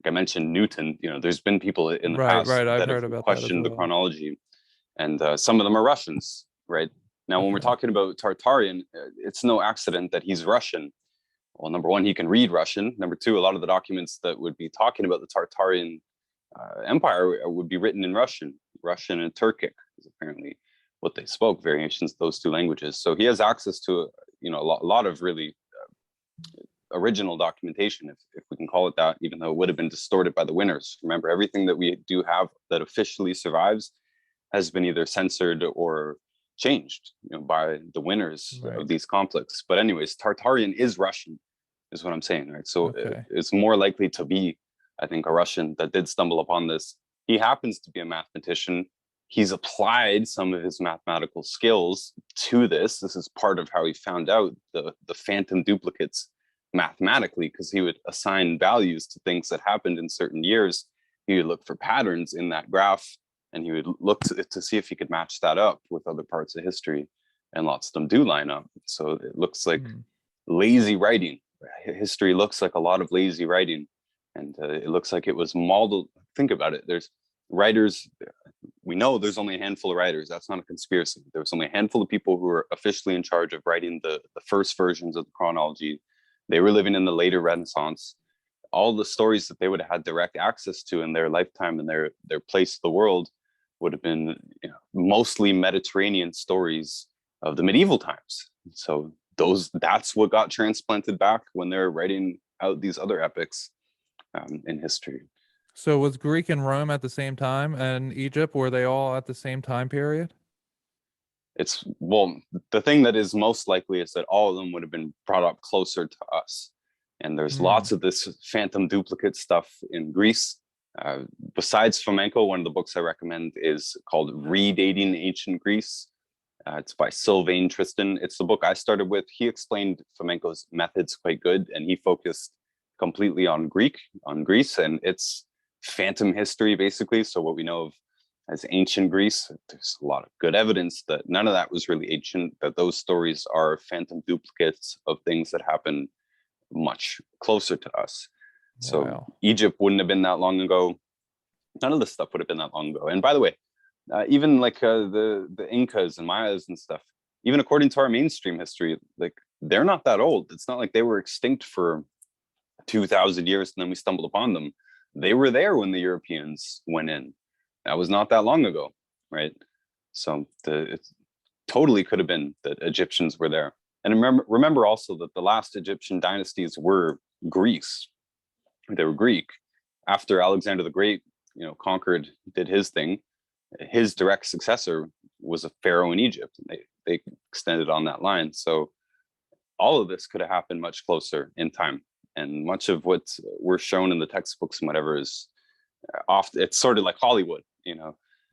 like I mentioned, Newton. There's been people in the past that have questioned the chronology, and some of them are Russians, right? Now, when we're talking about Tartarian, it's no accident that he's Russian. Well, number one, he can read Russian. Number two, a lot of the documents that would be talking about the Tartarian empire would be written in Russian and Turkic is apparently what they spoke, variations of those two languages. So he has access to a lot of really original documentation, if we can call it that, even though it would have been distorted by the winners. Remember, everything that we do have that officially survives has been either censored or changed by the winners of these conflicts. But anyways, Tartarian is Russian, is what I'm saying, right? So it's more likely to be, I think, a Russian that did stumble upon this. He happens to be a mathematician. He's applied some of his mathematical skills to this. This is part of how he found out the phantom duplicates mathematically, because he would assign values to things that happened in certain years. He would look for patterns in that graph, and he would look to see if he could match that up with other parts of history, and lots of them do line up. So it looks like lazy writing. History looks like a lot of lazy writing, and it looks like it was modeled. Think about it. There's writers. We know there's only a handful of writers. That's not a conspiracy. There was only a handful of people who were officially in charge of writing the first versions of the chronology. They were living in the later Renaissance. All the stories that they would have had direct access to in their lifetime and their place in the world would have been mostly Mediterranean stories of the medieval times. So that's what got transplanted back when they're writing out these other epics in history. So was Greek and Rome at the same time, and Egypt, were they all at the same time period? The thing that is most likely is that all of them would have been brought up closer to us. And there's lots of this phantom duplicate stuff in Greece. Besides Fomenko, one of the books I recommend is called Redating Ancient Greece. It's by Sylvain Tristan. It's the book I started with. He explained Fomenko's methods quite good, and he focused completely on Greece, and its phantom history, basically. So what we know of as ancient Greece, there's a lot of good evidence that none of that was really ancient, that those stories are phantom duplicates of things that happened much closer to us. So Egypt wouldn't have been that long ago. None of this stuff would have been that long ago. And by the way, even like the Incas and Mayas and stuff, even according to our mainstream history, like they're not that old. It's not like they were extinct for 2,000 years and then we stumbled upon them. They were there when the Europeans went in. That was not that long ago, right? So it totally could have been that Egyptians were there. And remember also that the last Egyptian dynasties were Greece. They were Greek. After Alexander the Great, conquered, did his thing, his direct successor was a pharaoh in Egypt. They extended on that line. So all of this could have happened much closer in time. And much of what we're shown in the textbooks and whatever is often, it's sort of like Hollywood,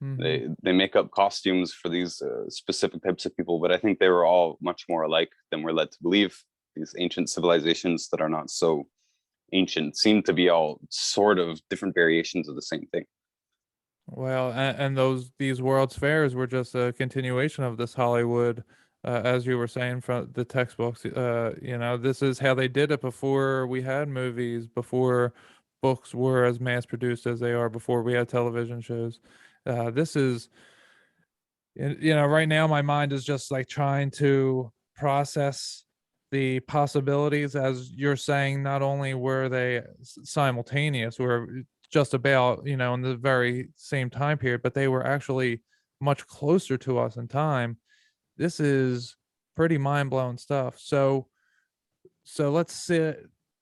They make up costumes for these specific types of people, but I think they were all much more alike than we're led to believe. These ancient civilizations that are not so ancient seem to be all sort of different variations of the same thing. Well, and these World's Fairs were just a continuation of this Hollywood, as you were saying from the textbooks. This is how they did it before we had movies, before books were as mass produced as they are, before we had television shows. This is, right now my mind is just like trying to process the possibilities. As you're saying, not only were they simultaneous, were just about, in the very same time period, but they were actually much closer to us in time. This is pretty mind-blowing stuff. So let's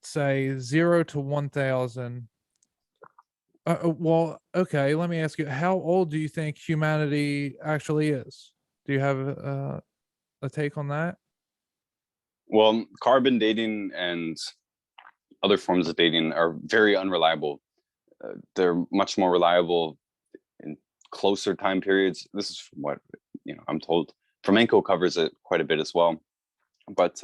say 0 to 1,000. Well, okay, let me ask you, how old do you think humanity actually is? Do you have a take on that? Well, carbon dating and other forms of dating are very unreliable. They're much more reliable in closer time periods. This is from what I'm told. Fomenko covers it quite a bit as well, but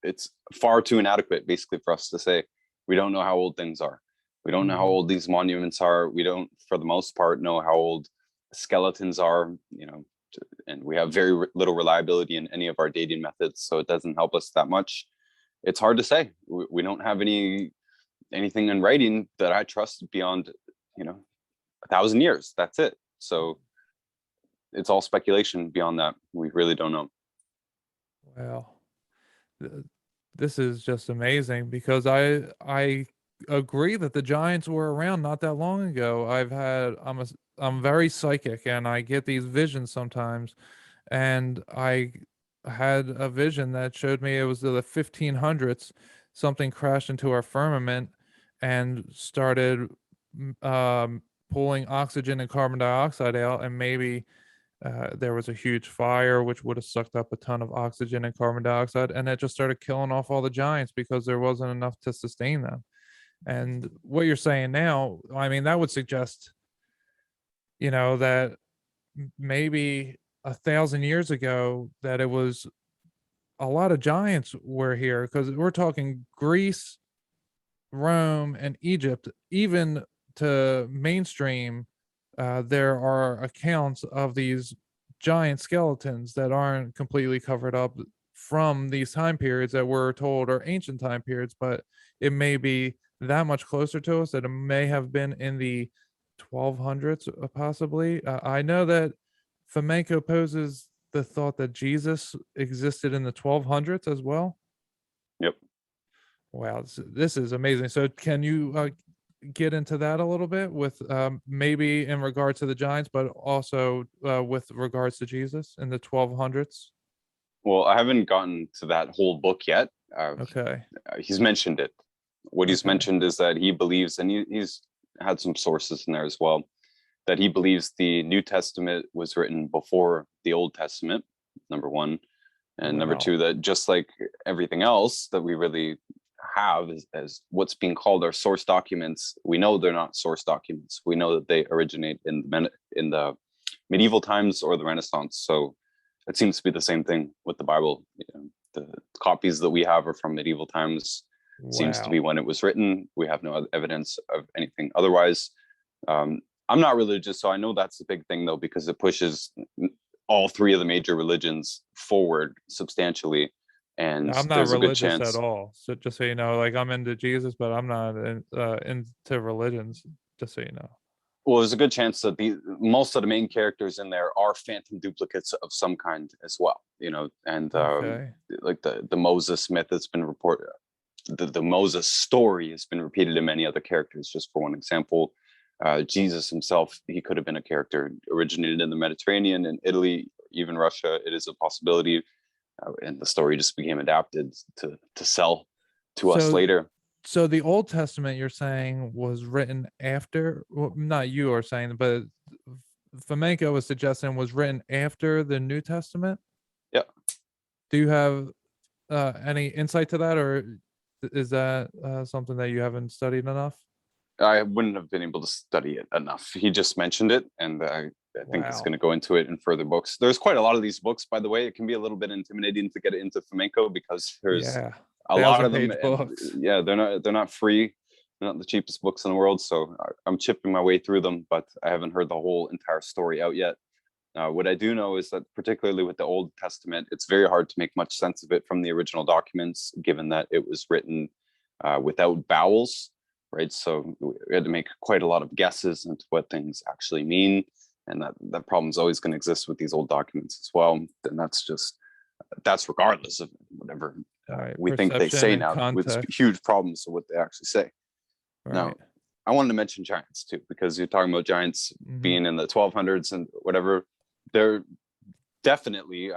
it's far too inadequate, basically, for us to say we don't know how old things are. We don't know how old these monuments are. We don't, for the most part, know how old skeletons are, and we have very little reliability in any of our dating methods, so it doesn't help us that much. It's hard to say. We don't have anything in writing that I trust beyond, 1,000 years. That's it. So it's all speculation beyond that. We really don't know. Well, this is just amazing, because I agree that the giants were around not that long ago. I'm very psychic, and I get these visions sometimes, and I had a vision that showed me it was the 1500s. Something crashed into our firmament and started pulling oxygen and carbon dioxide out, and maybe there was a huge fire which would have sucked up a ton of oxygen and carbon dioxide, and it just started killing off all the giants because there wasn't enough to sustain them. And what you're saying now, I mean, that would suggest, that maybe 1,000 years ago, that it was a lot of giants were here, because we're talking Greece, Rome, and Egypt. Even to mainstream, there are accounts of these giant skeletons that aren't completely covered up from these time periods that we're told are ancient time periods, but it may be that much closer to us that it may have been in the 1200s, possibly. I know that Fomenko poses the thought that Jesus existed in the 1200s as well. Yep. Wow, this is amazing. So can you get into that a little bit with maybe in regards to the giants, but also with regards to Jesus in the 1200s? Well, I haven't gotten to that whole book yet. Okay. He's mentioned it. What he's Okay. mentioned is that he believes, and he's had some sources in there as well, that he believes the New Testament was written before the Old Testament, number one. And number Wow. two, that just like everything else that we really have as what's being called our source documents, we know they're not source documents. We know that they originate in the medieval times or the Renaissance. So it seems to be the same thing with the Bible. The copies that we have are from medieval times. Seems to be when it was written. We have no evidence of anything otherwise. I'm not religious, so I know that's the big thing though, because it pushes all three of the major religions forward substantially. And I'm not there's a good religious chance. at all. So just so you know, like I'm into Jesus, but I'm not into religions. Just so you know. Well, there's a good chance that most of the main characters in there are phantom duplicates of some kind as well. And Okay. like the Moses myth has been reported. The Moses story has been repeated in many other characters. Just for one example, Jesus himself, he could have been a character originated in the Mediterranean, in Italy, even Russia. It is a possibility, and the story just became adapted to sell to us later. So the Old Testament, you're saying, was written after, well, not you are saying, but Fomenko was suggesting was written after the New Testament? Yeah. Do you have any insight to that, or is that something that you haven't studied enough? I wouldn't have been able to study it enough. He just mentioned it, and I think he's going to go into it in further books. There's quite a lot of these books, by the way. It can be a little bit intimidating to get into Fomenko because there's a lot of them. Yeah, they're not free. They're not the cheapest books in the world. So I'm chipping my way through them, but I haven't heard the whole entire story out yet. What I do know is that particularly with the Old Testament, it's very hard to make much sense of it from the original documents, given that it was written without vowels, right? So we had to make quite a lot of guesses into what things actually mean. And that problem is always going to exist with these old documents as well. And that's regardless of whatever we think they say now, with huge problems of what they actually say. Right. Now, I wanted to mention giants too, because you're talking about giants being in the 1200s and whatever. They're definitely,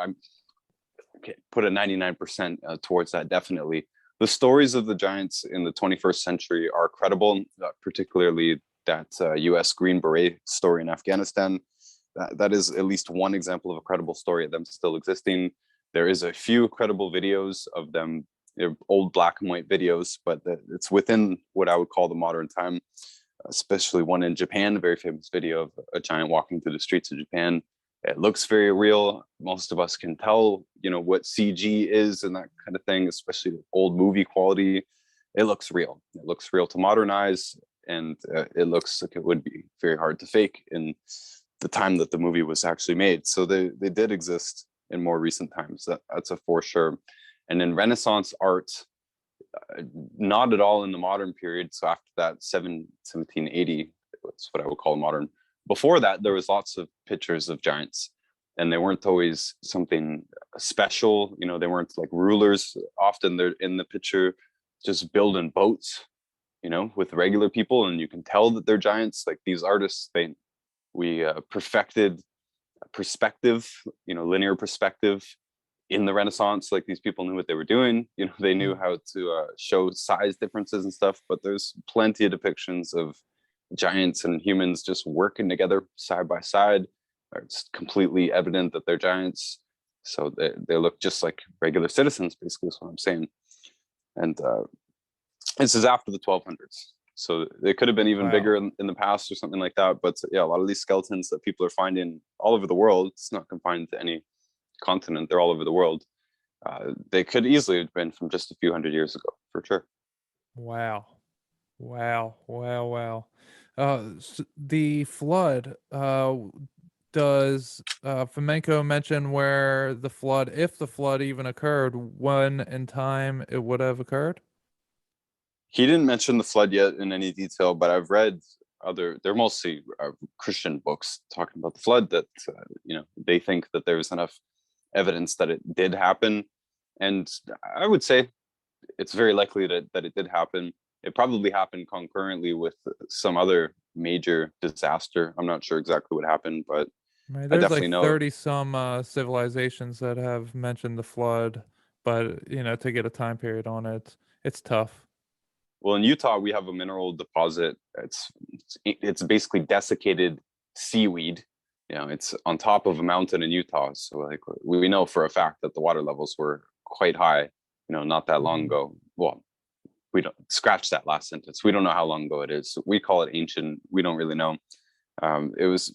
put a 99% towards that, definitely. The stories of the giants in the 21st century are credible, particularly that US Green Beret story in Afghanistan. That is at least one example of a credible story of them still existing. There is a few credible videos of them, old black and white videos, but it's within what I would call the modern time, especially one in Japan, a very famous video of a giant walking through the streets of Japan. It looks very real. Most of us can tell, what CG is and that kind of thing, especially old movie quality. It looks real. It looks real to modernize, and it looks like it would be very hard to fake in the time that the movie was actually made. So they did exist in more recent times. That's a for sure. And in Renaissance art, not at all in the modern period. So after that, 1780, that's what I would call modern. Before that, there was lots of pictures of giants, and they weren't always something special. They weren't like rulers. Often they're in the picture just building boats, with regular people, and you can tell that they're giants. Like these artists, we perfected perspective, linear perspective in the Renaissance. Like these people knew what they were doing. They knew how to show size differences and stuff. But there's plenty of depictions of giants and humans just working together side by side. It's completely evident that they're giants. So they look just like regular citizens, basically, is what I'm saying. And this is after the 1200s. So they could have been even bigger in the past or something like that. But yeah, a lot of these skeletons that people are finding all over the world, it's not confined to any continent, they're all over the world. They could easily have been from just a few hundred years ago, for sure. Wow. The flood, does Fomenko mention where the flood, if the flood even occurred, when in time it would have occurred? He didn't mention the flood yet in any detail, but I've read they're mostly Christian books talking about the flood, that they think that there's enough evidence that it did happen. And I would say it's very likely that it did happen. It probably happened concurrently with some other major disaster. I'm not sure exactly what happened, but Right, I there's like definitely know. 30 some civilizations that have mentioned the flood, but to get a time period on it, it's tough. Well, in Utah, we have a mineral deposit. It's basically desiccated seaweed. It's on top of a mountain in Utah. So like we know for a fact that the water levels were quite high, not that long ago. Well, we don't scratch that last sentence. We don't know how long ago it is. We call it ancient. We don't really know. It was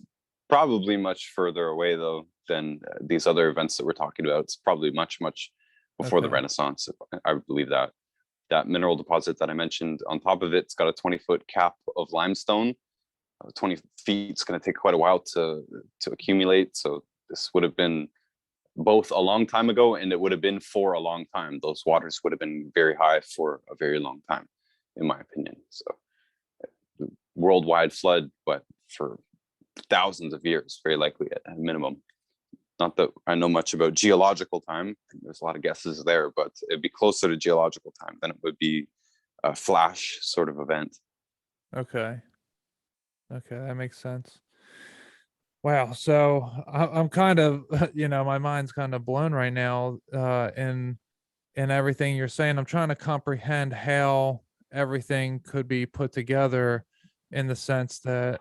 probably much further away though than these other events that we're talking about. It's probably much before the Renaissance. I would believe that. That mineral deposit that I mentioned, on top of it's got a 20-foot cap of limestone. 20 feet is going to take quite a while to accumulate. So this would have been both a long time ago, and it would have been for a long time. Those waters would have been very high for a very long time, in my opinion. So worldwide flood, but for thousands of years, very likely at minimum. Not that I know much about geological time. There's a lot of guesses there, but it'd be closer to geological time than it would be a flash sort of event. Okay, that makes sense. Wow, so I'm kind of, my mind's kind of blown right now in everything you're saying. I'm trying to comprehend how everything could be put together, in the sense that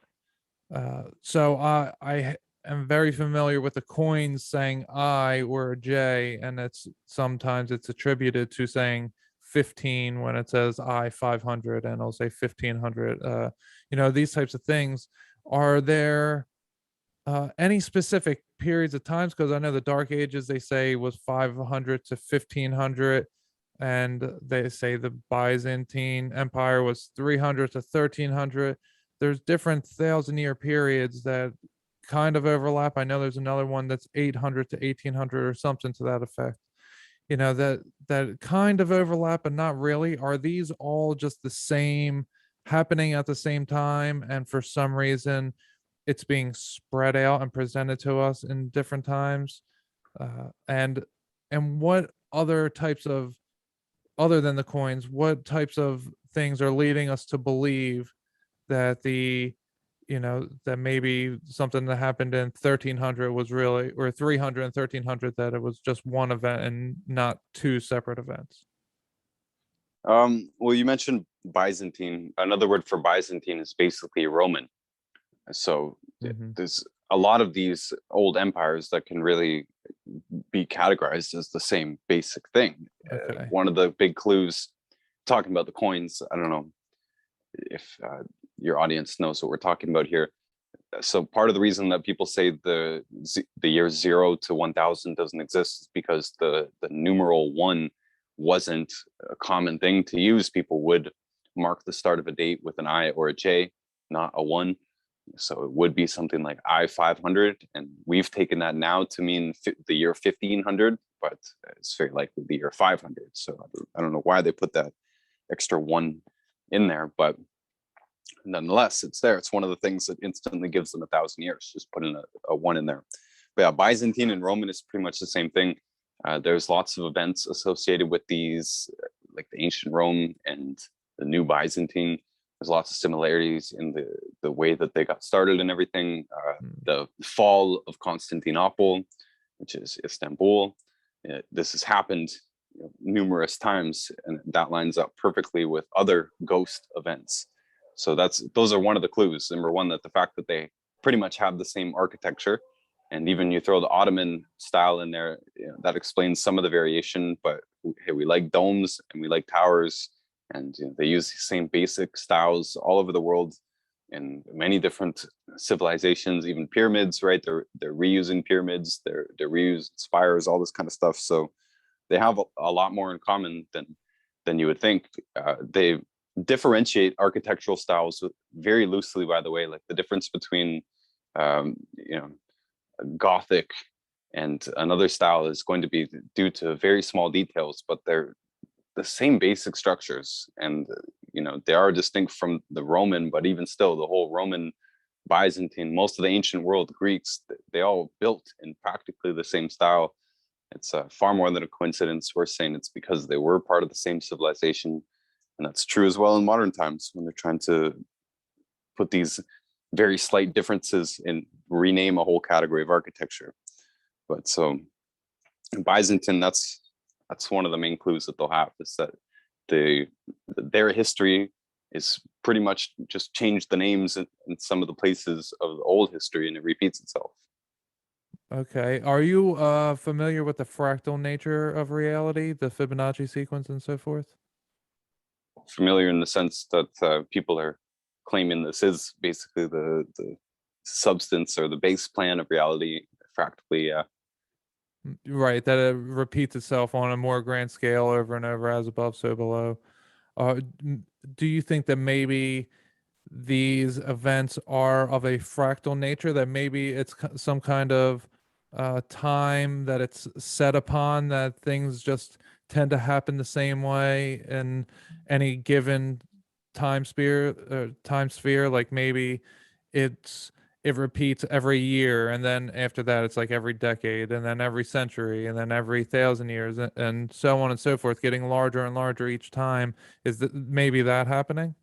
so I am very familiar with the coins saying I or a J, and sometimes it's attributed to saying 15 when it says I 500, and I'll say 1500. These types of things. Are there any specific periods of times? Because I know the Dark Ages, they say, was 500 to 1500, and they say the Byzantine Empire was 300 to 1300. There's different 1,000-year periods that kind of overlap. I know there's another one that's 800 to 1800 or something to that effect. That kind of overlap, but not really. Are these all just the same, happening at the same time, and for some reason it's being spread out and presented to us in different times? And what other types of, other than the coins, what types of things are leading us to believe that that maybe something that happened in 1300 was really, or 300 and 1300, that it was just one event and not two separate events? Well, you mentioned Byzantine. Another word for Byzantine is basically Roman. So there's a lot of these old empires that can really be categorized as the same basic thing. Okay. One of the big clues, talking about the coins, I don't know if your audience knows what we're talking about here. So part of the reason that people say the year 0 to 1000 doesn't exist is because the numeral 1 wasn't a common thing to use. People would mark the start of a date with an I or a J, not a 1. So it would be something like I 500, and we've taken that now to mean the year 1500, but it's very likely the year 500. So I don't know why they put that extra 1 in there, but nonetheless, it's there. It's one of the things that instantly gives them 1,000 years, just putting a 1 in there. But yeah, Byzantine and Roman is pretty much the same thing. There's lots of events associated with these, like the ancient Rome and the new Byzantine. There's lots of similarities in the way that they got started and everything. The fall of Constantinople, which is Istanbul, this has happened numerous times, and that lines up perfectly with other ghost events. So those are one of the clues. Number one, that the fact that they pretty much have the same architecture, and even you throw the Ottoman style in there, that explains some of the variation. But hey, we like domes and we like towers, and they use the same basic styles all over the world in many different civilizations, even pyramids, right? They're reusing pyramids, they're reusing spires, all this kind of stuff. So they have a lot more in common than you would think. They differentiate architectural styles very loosely, by the way. Like the difference between Gothic and another style is going to be due to very small details, but they're the same basic structures, and they are distinct from the Roman. But even still, the whole Roman, Byzantine, most of the ancient world, Greeks, they all built in practically the same style. It's far more than a coincidence. We're saying it's because they were part of the same civilization, and that's true as well in modern times when they're trying to put these very slight differences in rename a whole category of architecture. But so in Byzantine, that's one of the main clues that they'll have, is that their history is pretty much just changed the names in some of the places of the old history, and it repeats itself. Okay. Are you familiar with the fractal nature of reality, the Fibonacci sequence and so forth? Familiar in the sense that people are claiming this is basically the substance or the base plan of reality fractally. Yeah. Right, that it repeats itself on a more grand scale over and over, as above, so below. Do you think that maybe these events are of a fractal nature, that maybe it's some kind of time that it's set upon, that things just tend to happen the same way in any given time sphere, like maybe it repeats every year, and then after that it's like every decade, and then every century, and then every 1,000 years, and so on and so forth, getting larger and larger each time? Is that maybe that happening?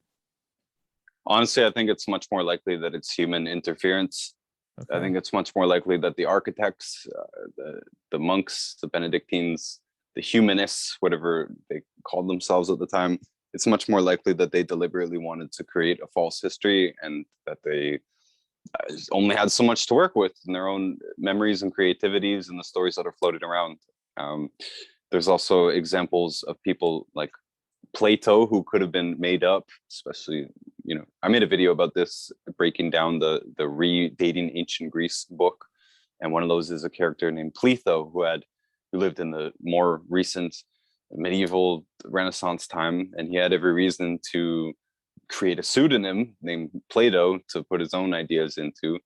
Honestly, I think it's much more likely that it's human interference. Okay. I think it's much more likely that the architects, the monks, the Benedictines, the humanists, whatever they called themselves at the time, it's much more likely that they deliberately wanted to create a false history, and that they only had so much to work with in their own memories and creativities and the stories that are floating around. There's also examples of people like Plato, who could have been made up, especially, I made a video about this, breaking down the redating ancient Greece book. And one of those is a character named Pletho, who lived in the more recent medieval Renaissance time. And he had every reason to create a pseudonym named Plato to put his own ideas into,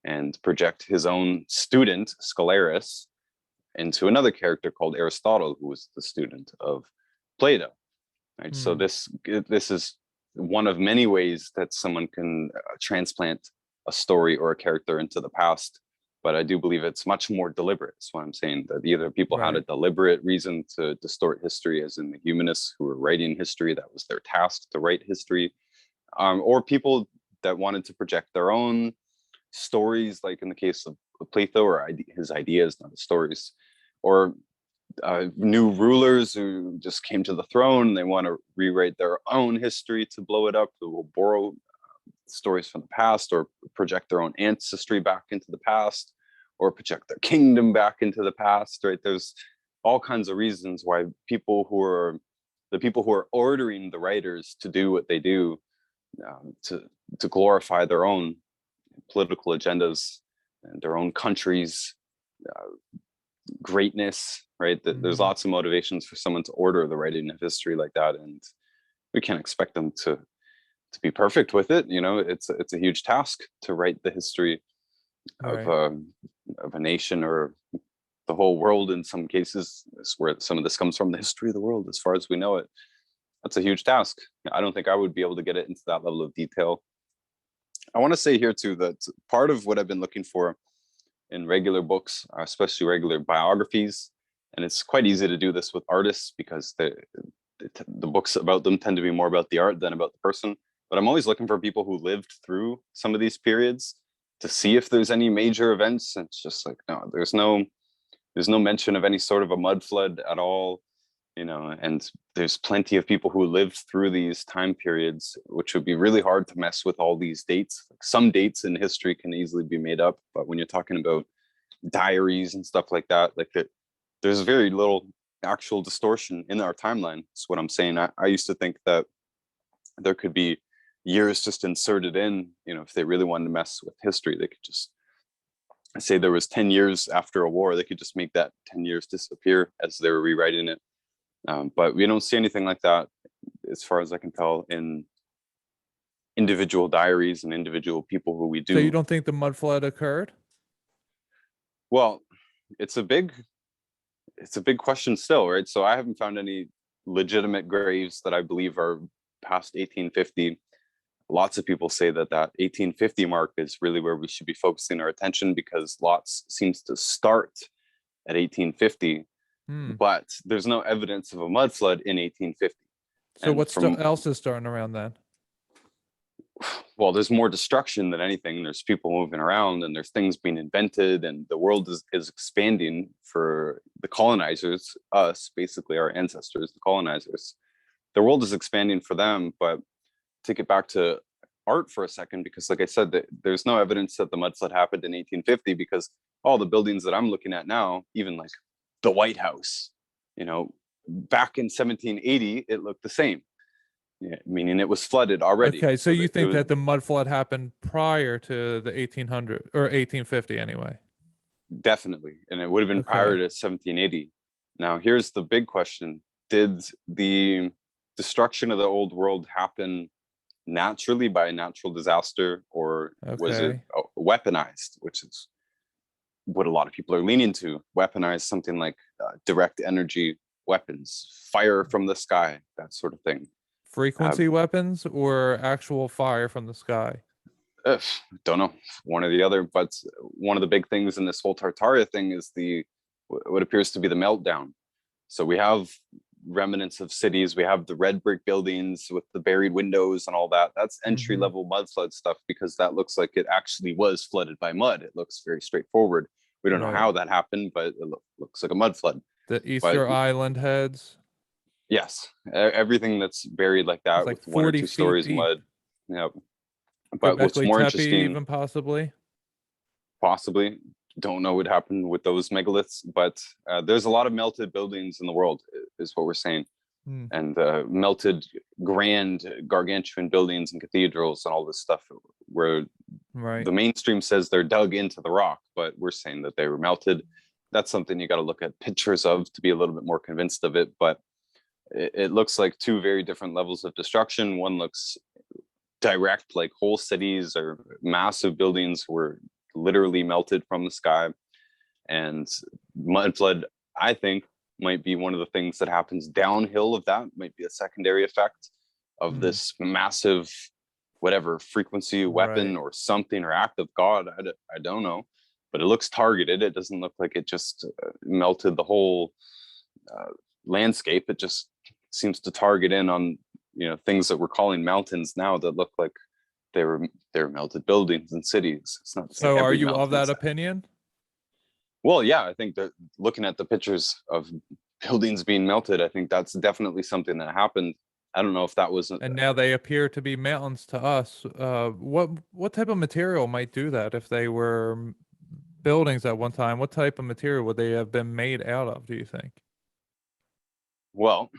and project his own student, Scholaris, into another character called Aristotle, who was the student of Plato. Right. So this is one of many ways that someone can transplant a story or a character into the past. But I do believe it's much more deliberate. That's what I'm saying, that either people had a deliberate reason to distort history, as in the humanists who were writing history, that was their task to write history, or people that wanted to project their own stories, like in the case of Plato, or his ideas, not his stories, or new rulers who just came to the throne. They want to rewrite their own history to blow it up. They will borrow stories from the past, or project their own ancestry back into the past, or project their kingdom back into the past. Right? There's all kinds of reasons why the people who are ordering the writers to do what they do, to glorify their own political agendas and their own countries' greatness, right? There's lots of motivations for someone to order the writing of history like that, and we can't expect them to be perfect with it. It's a huge task to write the history of a nation, or the whole world in some cases. Is where some of this comes from, the history of the world as far as we know it. That's a huge task. I don't think I would be able to get it into that level of detail. I want to say here too that part of what I've been looking for in regular books, especially regular biographies, and it's quite easy to do this with artists, because the books about them tend to be more about the art than about the person. But I'm always looking for people who lived through some of these periods to see if there's any major events. And it's just like, no, there's no mention of any sort of a mud flood at all. And there's plenty of people who lived through these time periods, which would be really hard to mess with all these dates. Like, some dates in history can easily be made up, but when you're talking about diaries and stuff like that, there's very little actual distortion in our timeline. That's what I'm saying. I used to think that there could be years just inserted in, if they really wanted to mess with history, they could just say there was 10 years after a war, they could just make that 10 years disappear as they were rewriting it. But we don't see anything like that, as far as I can tell, in individual diaries and individual people who we do. So you don't think the mud flood occurred? Well, it's a big question still, right? So I haven't found any legitimate graves that I believe are past 1850. Lots of people say that 1850 mark is really where we should be focusing our attention, because lots seems to start at 1850. But there's no evidence of a mud flood in 1850. So what else is starting around then? well, there's more destruction than anything. There's people moving around, and there's things being invented, and the world is expanding for the colonizers, us, basically our ancestors, the colonizers. The world is expanding for them. But to get back to art for a second, because like I said, there's no evidence that the mud flood happened in 1850, because all the buildings that I'm looking at now, even like the White House, back in 1780, it looked the same. Yeah, meaning it was flooded already. Okay, so you think that the mud flood happened prior to the 1800 or 1850 anyway? Definitely, and it would have been prior to 1780. Now, here's the big question: did the destruction of the old world happen naturally by a natural disaster, or was it weaponized, which is what a lot of people are leaning to? Weaponize something like direct energy weapons, fire from the sky, that sort of thing. Frequency weapons or actual fire from the sky? Don't know, one or the other. But one of the big things in this whole Tartaria thing is what appears to be the meltdown. So we have remnants of cities. We have the red brick buildings with the buried windows and all that. That's entry level mud flood stuff, because that looks like it actually was flooded by mud. It looks very straightforward. We don't know how that happened, but it looks like a mud flood. The Easter Island heads. Yes, everything that's buried like that, like with 1 or 2 stories of mud. Yep. But what's more interesting, even possibly don't know what happened with those megaliths, but there's a lot of melted buildings in the world, is what we're saying. And melted grand gargantuan buildings and cathedrals and all this stuff, where the mainstream says they're dug into the rock, but we're saying that they were melted. That's something you got to look at pictures of to be a little bit more convinced of it. But it looks like 2 very different levels of destruction. One looks direct, like whole cities or massive buildings were literally melted from the sky. And mud flood, I think, might be one of the things that happens downhill of that, might be a secondary effect of this massive whatever frequency weapon or something, or act of God. I don't know, but it looks targeted. It doesn't look like it just melted the whole landscape. It just seems to target in on things that we're calling mountains now that look like they're melted buildings and cities. It's not. So are you of that opinion? Well, yeah, I think that looking at the pictures of buildings being melted, I think that's definitely something that happened. I don't know if that was. And now they appear to be mountains to us. What type of material might do that? If they were buildings at one time, what type of material would they have been made out of, do you think? Well,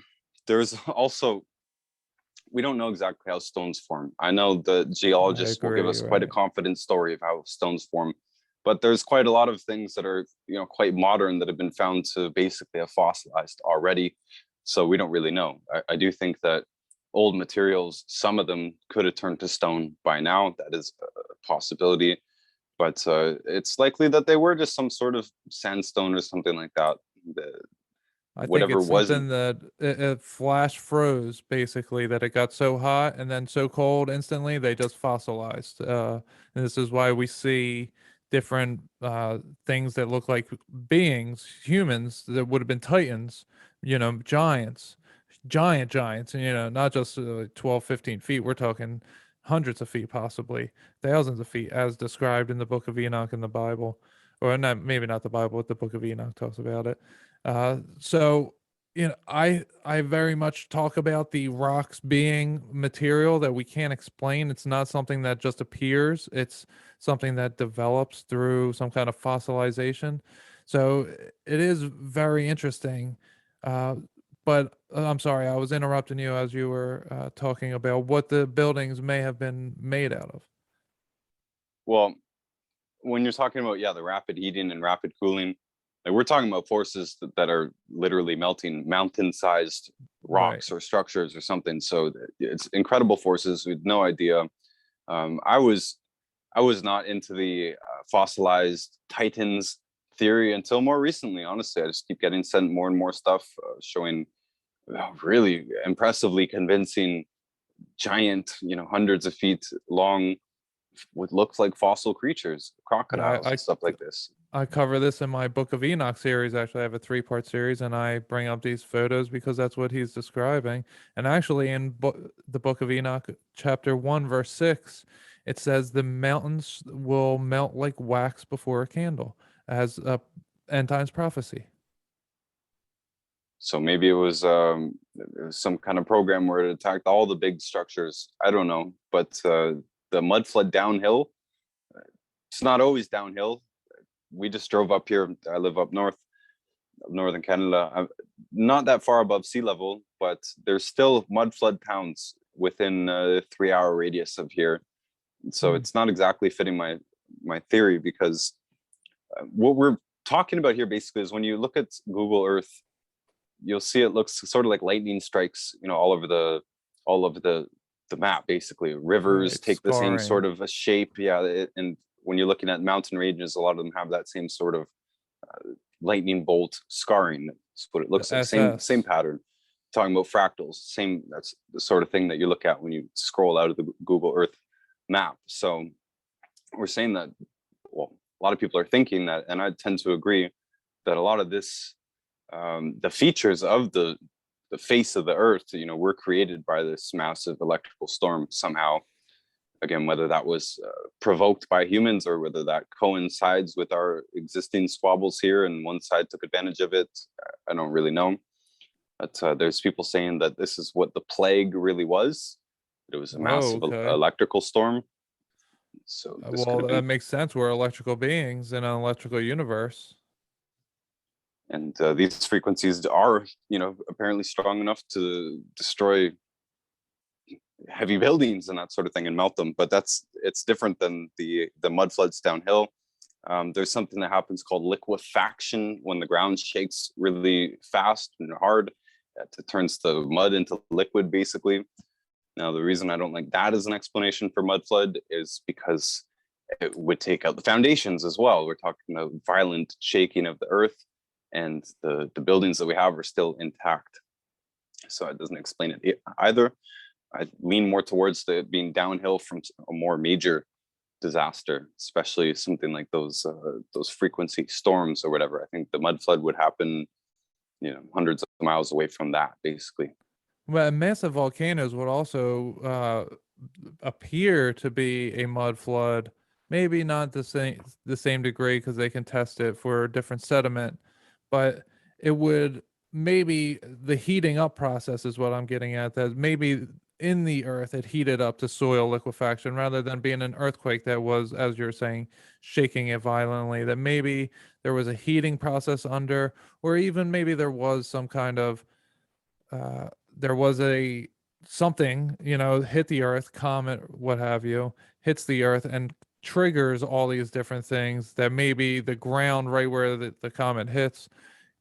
there's also, we don't know exactly how stones form. I know the geologists will give us quite a confident story of how stones form, but there's quite a lot of things that are, quite modern that have been found to basically have fossilized already. So we don't really know. I do think that old materials, some of them could have turned to stone by now. That is a possibility, but it's likely that they were just some sort of sandstone or something like that. I think it's something that it flash froze, basically, that it got so hot and then so cold instantly, they just fossilized. And this is why we see different things that look like beings, humans, that would have been titans, giants, and, not just 12, 15 feet. We're talking hundreds of feet, possibly thousands of feet, as described in the Book of Enoch in the Bible. Or not, maybe not the Bible, but the Book of Enoch talks about it. So I very much talk about the rocks being material that we can't explain. It's not something that just appears. It's something that develops through some kind of fossilization. So it is very interesting. But I'm sorry, I was interrupting you as you were talking about what the buildings may have been made out of. Well, when you're talking about, the rapid heating and rapid cooling, like we're talking about forces that are literally melting mountain-sized rocks or structures or something. So it's incredible forces. We had no idea. I was not into the fossilized titans theory until more recently. Honestly, I just keep getting sent more and more stuff showing really impressively convincing giant, hundreds of feet long, what looks like fossil creatures, crocodiles and stuff like this. I cover this in my Book of Enoch series. Actually, I have a 3-part series, and I bring up these photos because that's what he's describing. And actually, in the Book of Enoch, chapter 1, verse 6, it says the mountains will melt like wax before a candle, as a end times prophecy. So maybe it was some kind of program where it attacked all the big structures. I don't know, but the mud flood downhill, it's not always downhill. We just drove up here. I live up north, northern Canada. I'm not that far above sea level, but there's still mud flood towns within a 3-hour radius of here. So it's not exactly fitting my theory, because what we're talking about here basically is when you look at Google Earth, you'll see it looks sort of like lightning strikes, all over the map. Basically, rivers take the same sort of a shape. Yeah, and when you're looking at mountain ranges, a lot of them have that same sort of lightning bolt scarring. That's what it looks like. Same pattern. Talking about fractals, same. That's the sort of thing that you look at when you scroll out of the Google Earth map. So we're saying that, well, a lot of people are thinking that, and I tend to agree, that a lot of this, the features of the face of the Earth, were created by this massive electrical storm somehow. Again, whether that was provoked by humans or whether that coincides with our existing squabbles here and one side took advantage of it, I don't really know. But there's people saying that this is what the plague really was. It was a massive electrical storm. So that makes sense. We're electrical beings in an electrical universe. And these frequencies are, apparently strong enough to destroy heavy buildings and that sort of thing and melt them. But it's different than the mud floods downhill. There's something that happens called liquefaction when the ground shakes really fast and hard. It turns the mud into liquid, basically. Now, the reason I don't like that as an explanation for mud flood is because it would take out the foundations as well. We're talking about violent shaking of the earth, and the buildings that we have are still intact. So it doesn't explain it either. I lean more towards being downhill from a more major disaster, especially something like those frequency storms or whatever. I think the mud flood would happen, hundreds of miles away from that, basically. Well, massive volcanoes would also appear to be a mud flood. Maybe not the same degree, because they can test it for different sediment, but it would, maybe the heating up process is what I'm getting at. That maybe in the earth it heated up to soil liquefaction rather than being an earthquake that was, as you're saying, shaking it violently. That maybe there was a heating process under, or even maybe there was some kind of there was something, hit the earth, comet, what have you, hits the earth and triggers all these different things, that maybe the ground right where the comet hits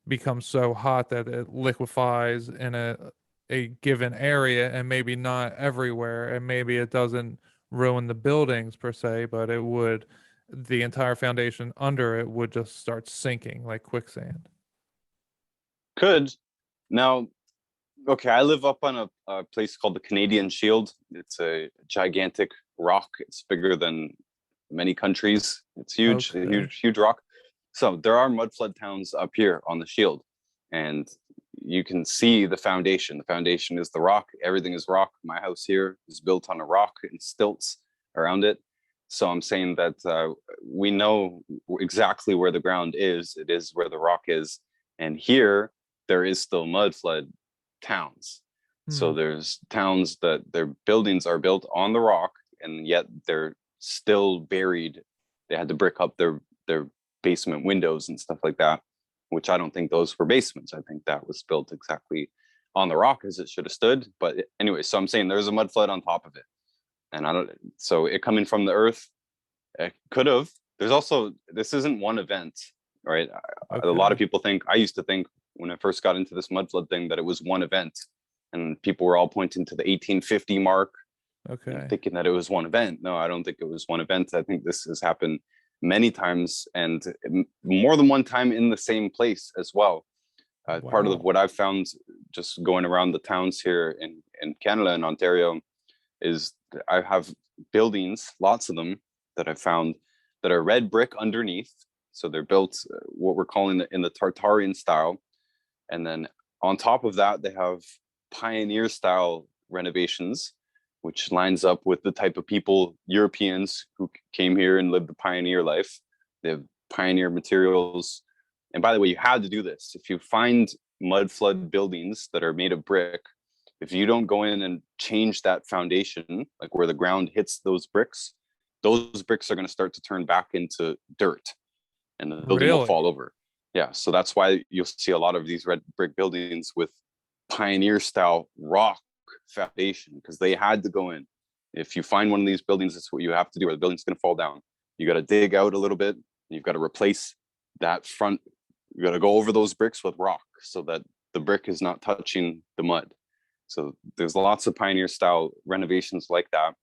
becomes so hot that it liquefies in a given area, and maybe not everywhere, and maybe it doesn't ruin the buildings per se, but the entire foundation under it would just start sinking like quicksand. Could. Now, okay, I live up on a place called the Canadian Shield. It's a gigantic rock. It's bigger than many countries. It's huge, huge rock. So there are mud flood towns up here on the Shield, and you can see the foundation. The foundation is the rock. Everything is rock. My house here is built on a rock and stilts around it. So I'm saying that we know exactly where the ground is. It is where the rock is. And here, there is still mud flood towns. So there's towns that their buildings are built on the rock, and yet they're still buried. They had to brick up their basement windows and stuff like that, which I don't think those were basements. I think that was built exactly on the rock as it should have stood. But anyway, so I'm saying there's a mud flood on top of it. And so it coming from the earth, it could have. There's also, this isn't one event, right? Okay. A lot of people I used to think when I first got into this mud flood thing that it was one event, and people were all pointing to the 1850 mark, thinking that it was one event. No, I don't think it was one event. I think this has happened many times, and more than one time in the same place as well. Wow. Part of what I've found just going around the towns here in Canada and Ontario is I have buildings, lots of them, that I've found that are red brick underneath. So they're built what we're calling in the Tartarian style. And then on top of that, they have pioneer style renovations which lines up with the type of people, Europeans who came here and lived the pioneer life. They have pioneer materials. And by the way, you had to do this. If you find mud flood buildings that are made of brick, if you don't go in and change that foundation, like where the ground hits those bricks are going to start to turn back into dirt and the building will fall over. Yeah, so that's why you'll see a lot of these red brick buildings with pioneer style rock foundation, because they had to go in. If you find one of these buildings, that's what you have to do, or the building's going to fall down. You got to dig out a little bit. You've got to replace that front. You got to go over those bricks with rock so that the brick is not touching the mud. So there's lots of pioneer style renovations like that.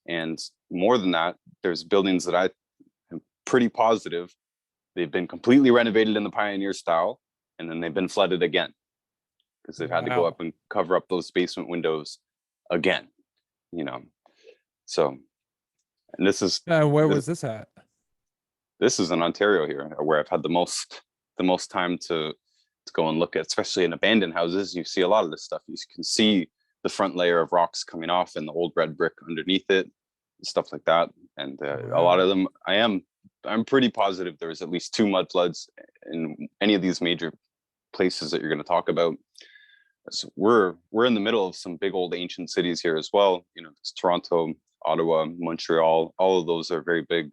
And more than that, there's buildings that I am pretty positive they've been completely renovated in the pioneer style, and then they've been flooded again because they've had to go up and cover up those basement windows again, So, and this is where was this at? This is in Ontario here, where I've had the most time to go and look at, especially in abandoned houses. You see a lot of this stuff. You can see the front layer of rocks coming off and the old red brick underneath it, stuff like that. And a lot of them, I'm pretty positive there was at least 2 mud floods in any of these major places that you're going to talk about. So we're in the middle of some big old ancient cities here as well. There's Toronto, Ottawa, Montreal. All of those are very big,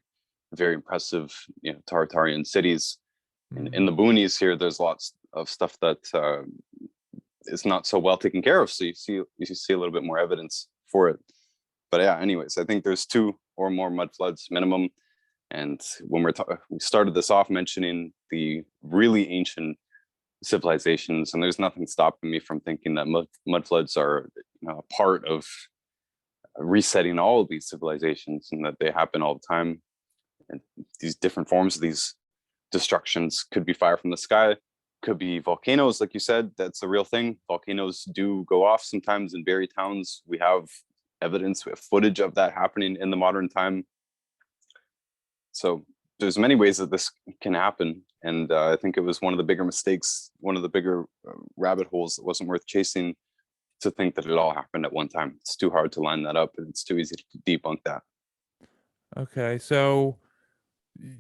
very impressive, Tartarian cities. In the boonies here, there's lots of stuff that is not so well taken care of. So you see a little bit more evidence for it. But yeah, anyways, I think there's 2 or more mud floods minimum. And when we started this off mentioning the really ancient civilizations, and there's nothing stopping me from thinking that mud floods are a part of resetting all of these civilizations, and that they happen all the time. And these different forms of these destructions could be fire from the sky, could be volcanoes, like you said. That's a real thing. Volcanoes do go off sometimes and bury towns. We have evidence, we have footage of that happening in the modern time. So there's many ways that this can happen. And I think it was one of the bigger mistakes, one of the bigger rabbit holes that wasn't worth chasing, to think that it all happened at one time. It's too hard to line that up, and it's too easy to debunk that. Okay, so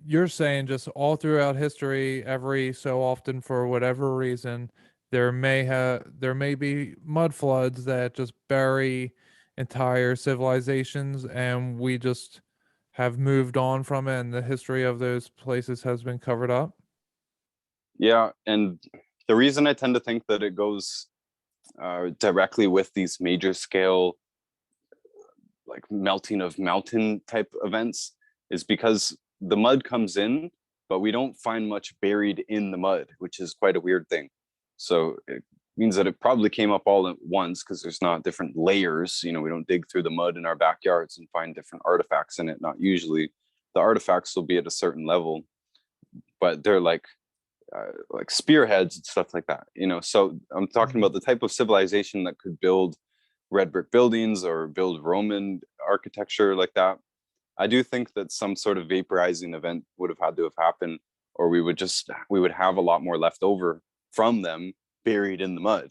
you're saying just all throughout history, every so often, for whatever reason, there may be mud floods that just bury entire civilizations, and we just have moved on from it, and the history of those places has been covered up? Yeah, and the reason I tend to think that it goes directly with these major scale, like melting of mountain type events, is because the mud comes in, but we don't find much buried in the mud, which is quite a weird thing. So it means that it probably came up all at once, because there's not different layers. We don't dig through the mud in our backyards and find different artifacts in it. Not usually. The artifacts will be at a certain level, but they're like spearheads and stuff like that. So I'm talking about the type of civilization that could build red brick buildings or build Roman architecture like that. I do think that some sort of vaporizing event would have had to have happened, or we would have a lot more left over from them buried in the mud,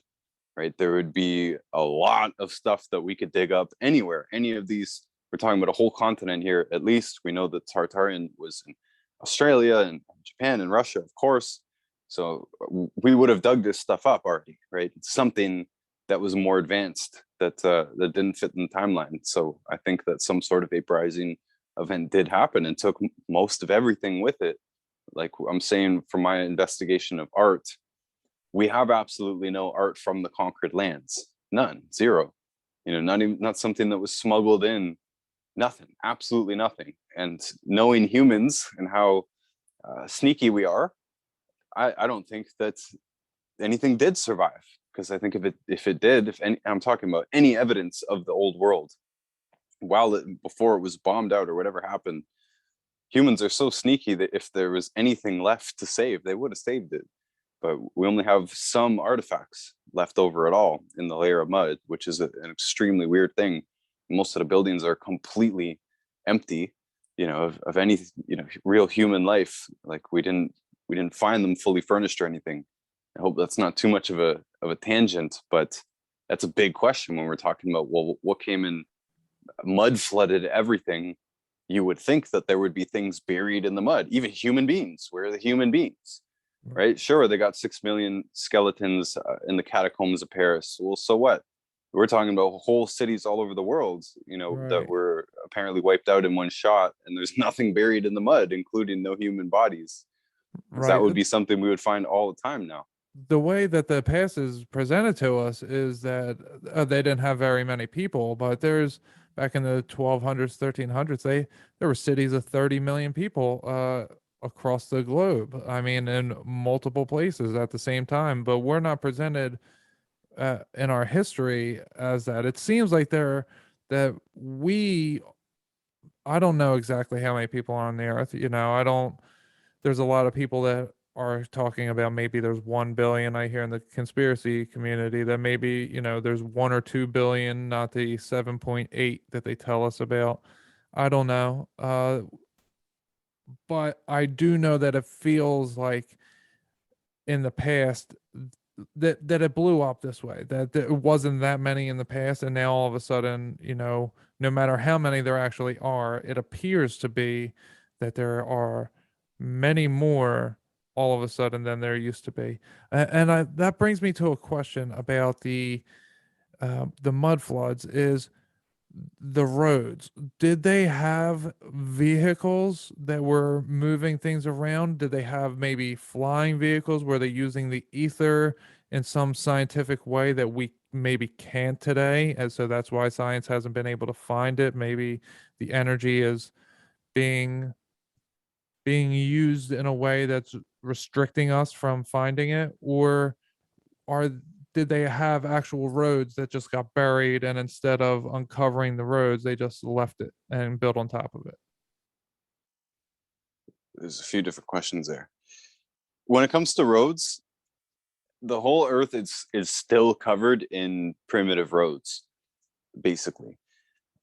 right? There would be a lot of stuff that we could dig up anywhere. Any of these, we're talking about a whole continent here. At least we know that Tartarian was in Australia and Japan and Russia, of course. So we would have dug this stuff up already, right? It's something that was more advanced that didn't fit in the timeline. So I think that some sort of vaporizing event did happen and took most of everything with it. Like I'm saying, from my investigation of art, we have absolutely no art from the conquered lands. None, zero. Not something that was smuggled in. Nothing, absolutely nothing. And knowing humans and how sneaky we are, I don't think that anything did survive. Because I think I'm talking about any evidence of the old world, before it was bombed out or whatever happened, humans are so sneaky that if there was anything left to save, they would have saved it. But we only have some artifacts left over at all in the layer of mud, which is an extremely weird thing. Most of the buildings are completely empty, of any, real human life. Like we didn't find them fully furnished or anything. I hope that's not too much of a tangent, but that's a big question when we're talking about, well, what came in mud flooded everything, you would think that there would be things buried in the mud, even human beings. Where are the human beings? Right? Sure, they got 6 million skeletons in the catacombs of Paris. Well, so what? We're talking about whole cities all over the world, that were apparently wiped out in one shot, and there's nothing buried in the mud, including no human bodies. That would be something we would find all the time now. The way that the past is presented to us is that they didn't have very many people, but there's back in the 1200s, 1300s, there were cities of 30 million people across the globe. I mean, in multiple places at the same time, but we're not presented in our history as that. It seems like I don't know exactly how many people are on the earth. There's a lot of people that are talking about maybe there's 1 billion. I hear in the conspiracy community that maybe, there's 1 or 2 billion, not the 7.8 that they tell us about. I don't know. But I do know that it feels like in the past that it blew up this way, that it wasn't that many in the past, and now all of a sudden, no matter how many there actually are, it appears to be that there are many more all of a sudden than there used to be. That brings me to a question about the mud floods. Is the roads, did they have vehicles that were moving things around? Did they have maybe flying vehicles? Were they using the ether in some scientific way that we maybe can't today, and so that's why science hasn't been able to find it? Maybe the energy is being used in a way that's restricting us from finding it? Or did they have actual roads that just got buried, and instead of uncovering the roads, they just left it and built on top of it? There's a few different questions there. When it comes to roads, the whole earth is still covered in primitive roads, basically.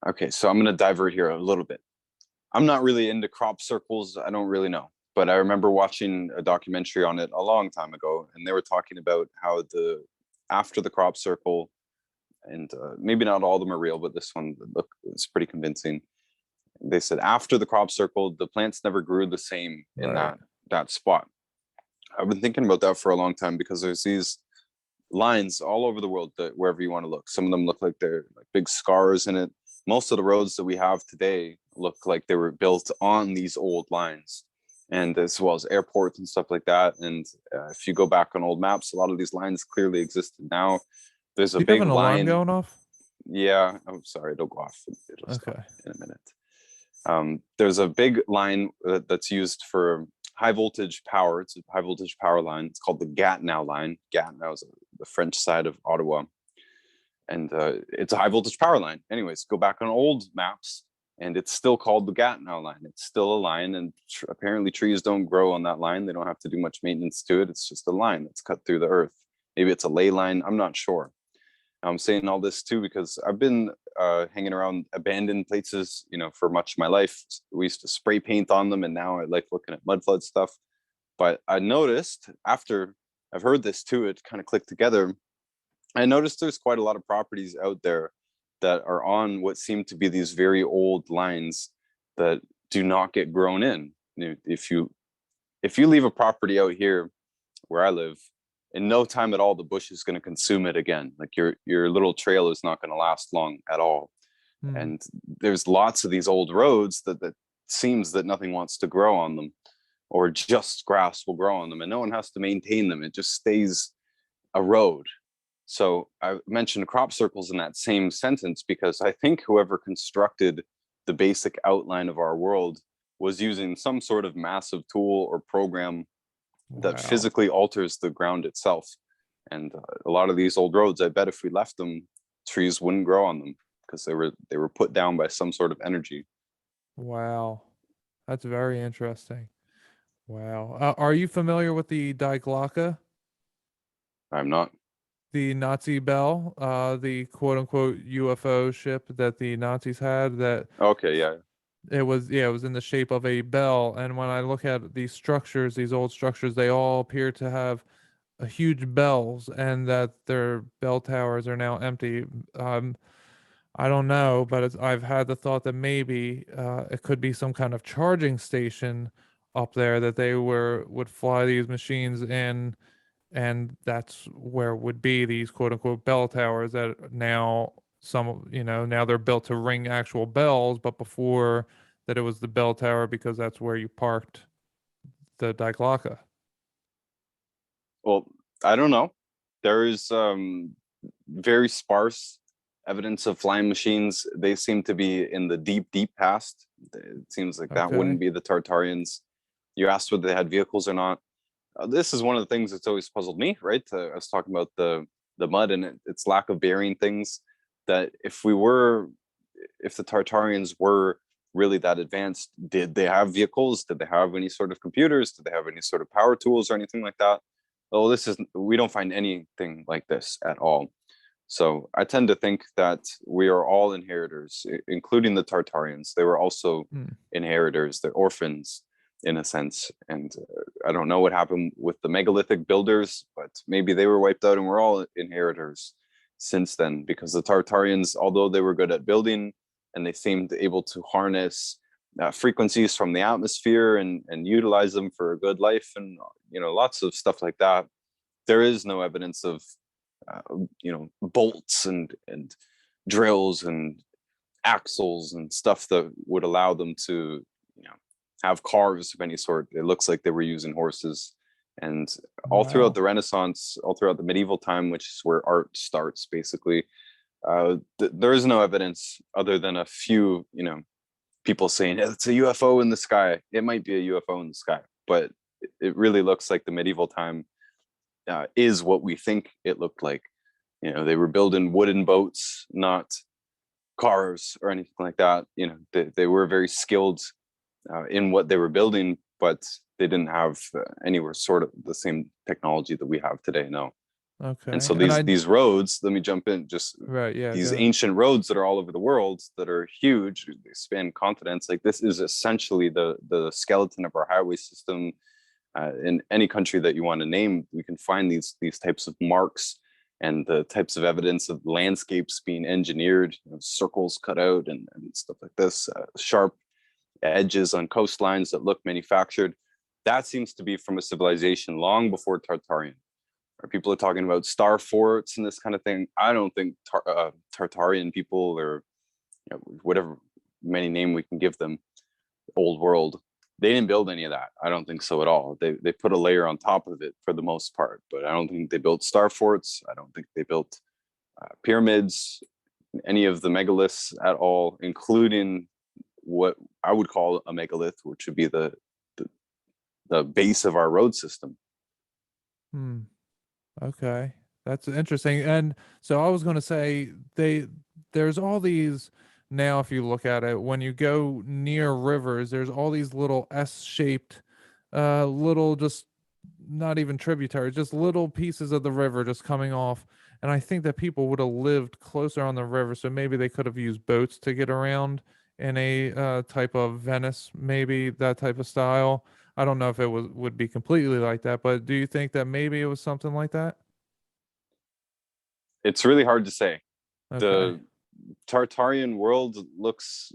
Okay, so I'm going to divert here a little bit. I'm not really into crop circles. I don't really know. But I remember watching a documentary on it a long time ago, and they were talking about how after the crop circle, and maybe not all of them are real, but this one is pretty convincing. They said after the crop circle, the plants never grew the same in that spot. I've been thinking about that for a long time, because there's these lines all over the world that wherever you want to look, some of them look like they're like big scars in it. Most of the roads that we have today look like they were built on these old lines, and as well as airports and stuff like that. And if you go back on old maps, a lot of these lines clearly existed. Now there's a big line going off. Yeah, I'm sorry, it'll go off. It'll stop in a minute. There's a big line that's used for high voltage power. It's a high voltage power line. It's called the Gatineau line. Gatineau is the French side of Ottawa, and it's a high voltage power line. Anyways, go back on old maps, and it's still called the Gatineau line. It's still a line, and apparently trees don't grow on that line. They don't have to do much maintenance to it. It's just a line that's cut through the earth. Maybe it's a ley line. I'm not sure. I'm saying all this too because I've been hanging around abandoned places, for much of my life. We used to spray paint on them, and now I like looking at mud flood stuff. But I noticed, after I've heard this too, it kind of clicked together. I noticed there's quite a lot of properties out there that are on what seem to be these very old lines that do not get grown in. If you leave a property out here where I live, in no time at all, the bush is going to consume it again. Like your little trail is not going to last long at all. And there's lots of these old roads that seems that nothing wants to grow on them, or just grass will grow on them, and no one has to maintain them. It just stays a road. So I mentioned crop circles in that same sentence because I think whoever constructed the basic outline of our world was using some sort of massive tool or program that physically alters the ground itself. And a lot of these old roads, I bet if we left them, trees wouldn't grow on them because they were put down by some sort of energy. Wow, that's very interesting. Wow. Are you familiar with the Die Glocke? I'm not. The Nazi bell, the quote unquote UFO ship that the Nazis had, that Okay, yeah. it was in the shape of a bell. And when I look at these structures, these old structures, they all appear to have huge bells, and that their bell towers are now empty. I don't know, but I've had the thought that maybe it could be some kind of charging station up there that they would fly these machines in, and that's where would be these quote unquote bell towers that now now they're built to ring actual bells, but before that it was the bell tower because that's where you parked the Daiglaka. Well, I don't know. There is very sparse evidence of flying machines. They seem to be in the deep, deep past. It seems like that wouldn't be the Tartarians. You asked whether they had vehicles or not. This is one of the things that's always puzzled me, right? I was talking about the mud and its lack of bearing things. That if the Tartarians were really that advanced, did they have vehicles? Did they have any sort of computers? Did they have any sort of power tools or anything like that? Well, we don't find anything like this at all. So I tend to think that we are all inheritors, including the Tartarians. They were also inheritors. They're orphans in a sense. And I don't know what happened with the megalithic builders, but maybe they were wiped out and we're all inheritors since then, because the Tartarians, although they were good at building and they seemed able to harness frequencies from the atmosphere and utilize them for a good life and lots of stuff like that, there is no evidence of bolts and drills and axles and stuff that would allow them to have cars of any sort. It looks like they were using horses. And all throughout the Renaissance, all throughout the medieval time, which is where art starts basically, there is no evidence other than a few people saying it's a UFO in the sky. It might be a UFO in the sky, but it really looks like the medieval time is what we think it looked like. They were building wooden boats, not cars or anything like that. They were very skilled in what they were building, but they didn't have anywhere sort of the same technology that we have today. No. Okay. And so these roads, let me jump in, just right, yeah, these ancient roads that are all over the world that are huge, they span continents. Like, this is essentially the skeleton of our highway system. In any country that you want to name, we can find these types of marks and the types of evidence of landscapes being engineered, circles cut out and stuff like this, sharp edges on coastlines that look manufactured. That seems to be from a civilization long before Tartarian. People are talking about star forts and this kind of thing. I don't think Tartarian people, or whatever many name we can give them, old world, they didn't build any of that. I don't think so at all. They put a layer on top of it for the most part, but I don't think they built star forts. I don't think they built pyramids, any of the megaliths at all, including what I would call a megalith, which would be the base of our road system. Okay, that's interesting. And so I was going to say there's all these now, if you look at it, when you go near rivers, there's all these little S-shaped little, just not even tributaries, just little pieces of the river just coming off. And I think that people would have lived closer on the river, so maybe they could have used boats to get around in a type of Venice, maybe that type of style. I don't know if it would be completely like that, but do you think that maybe it was something like that? It's really hard to say. Okay. The Tartarian world looks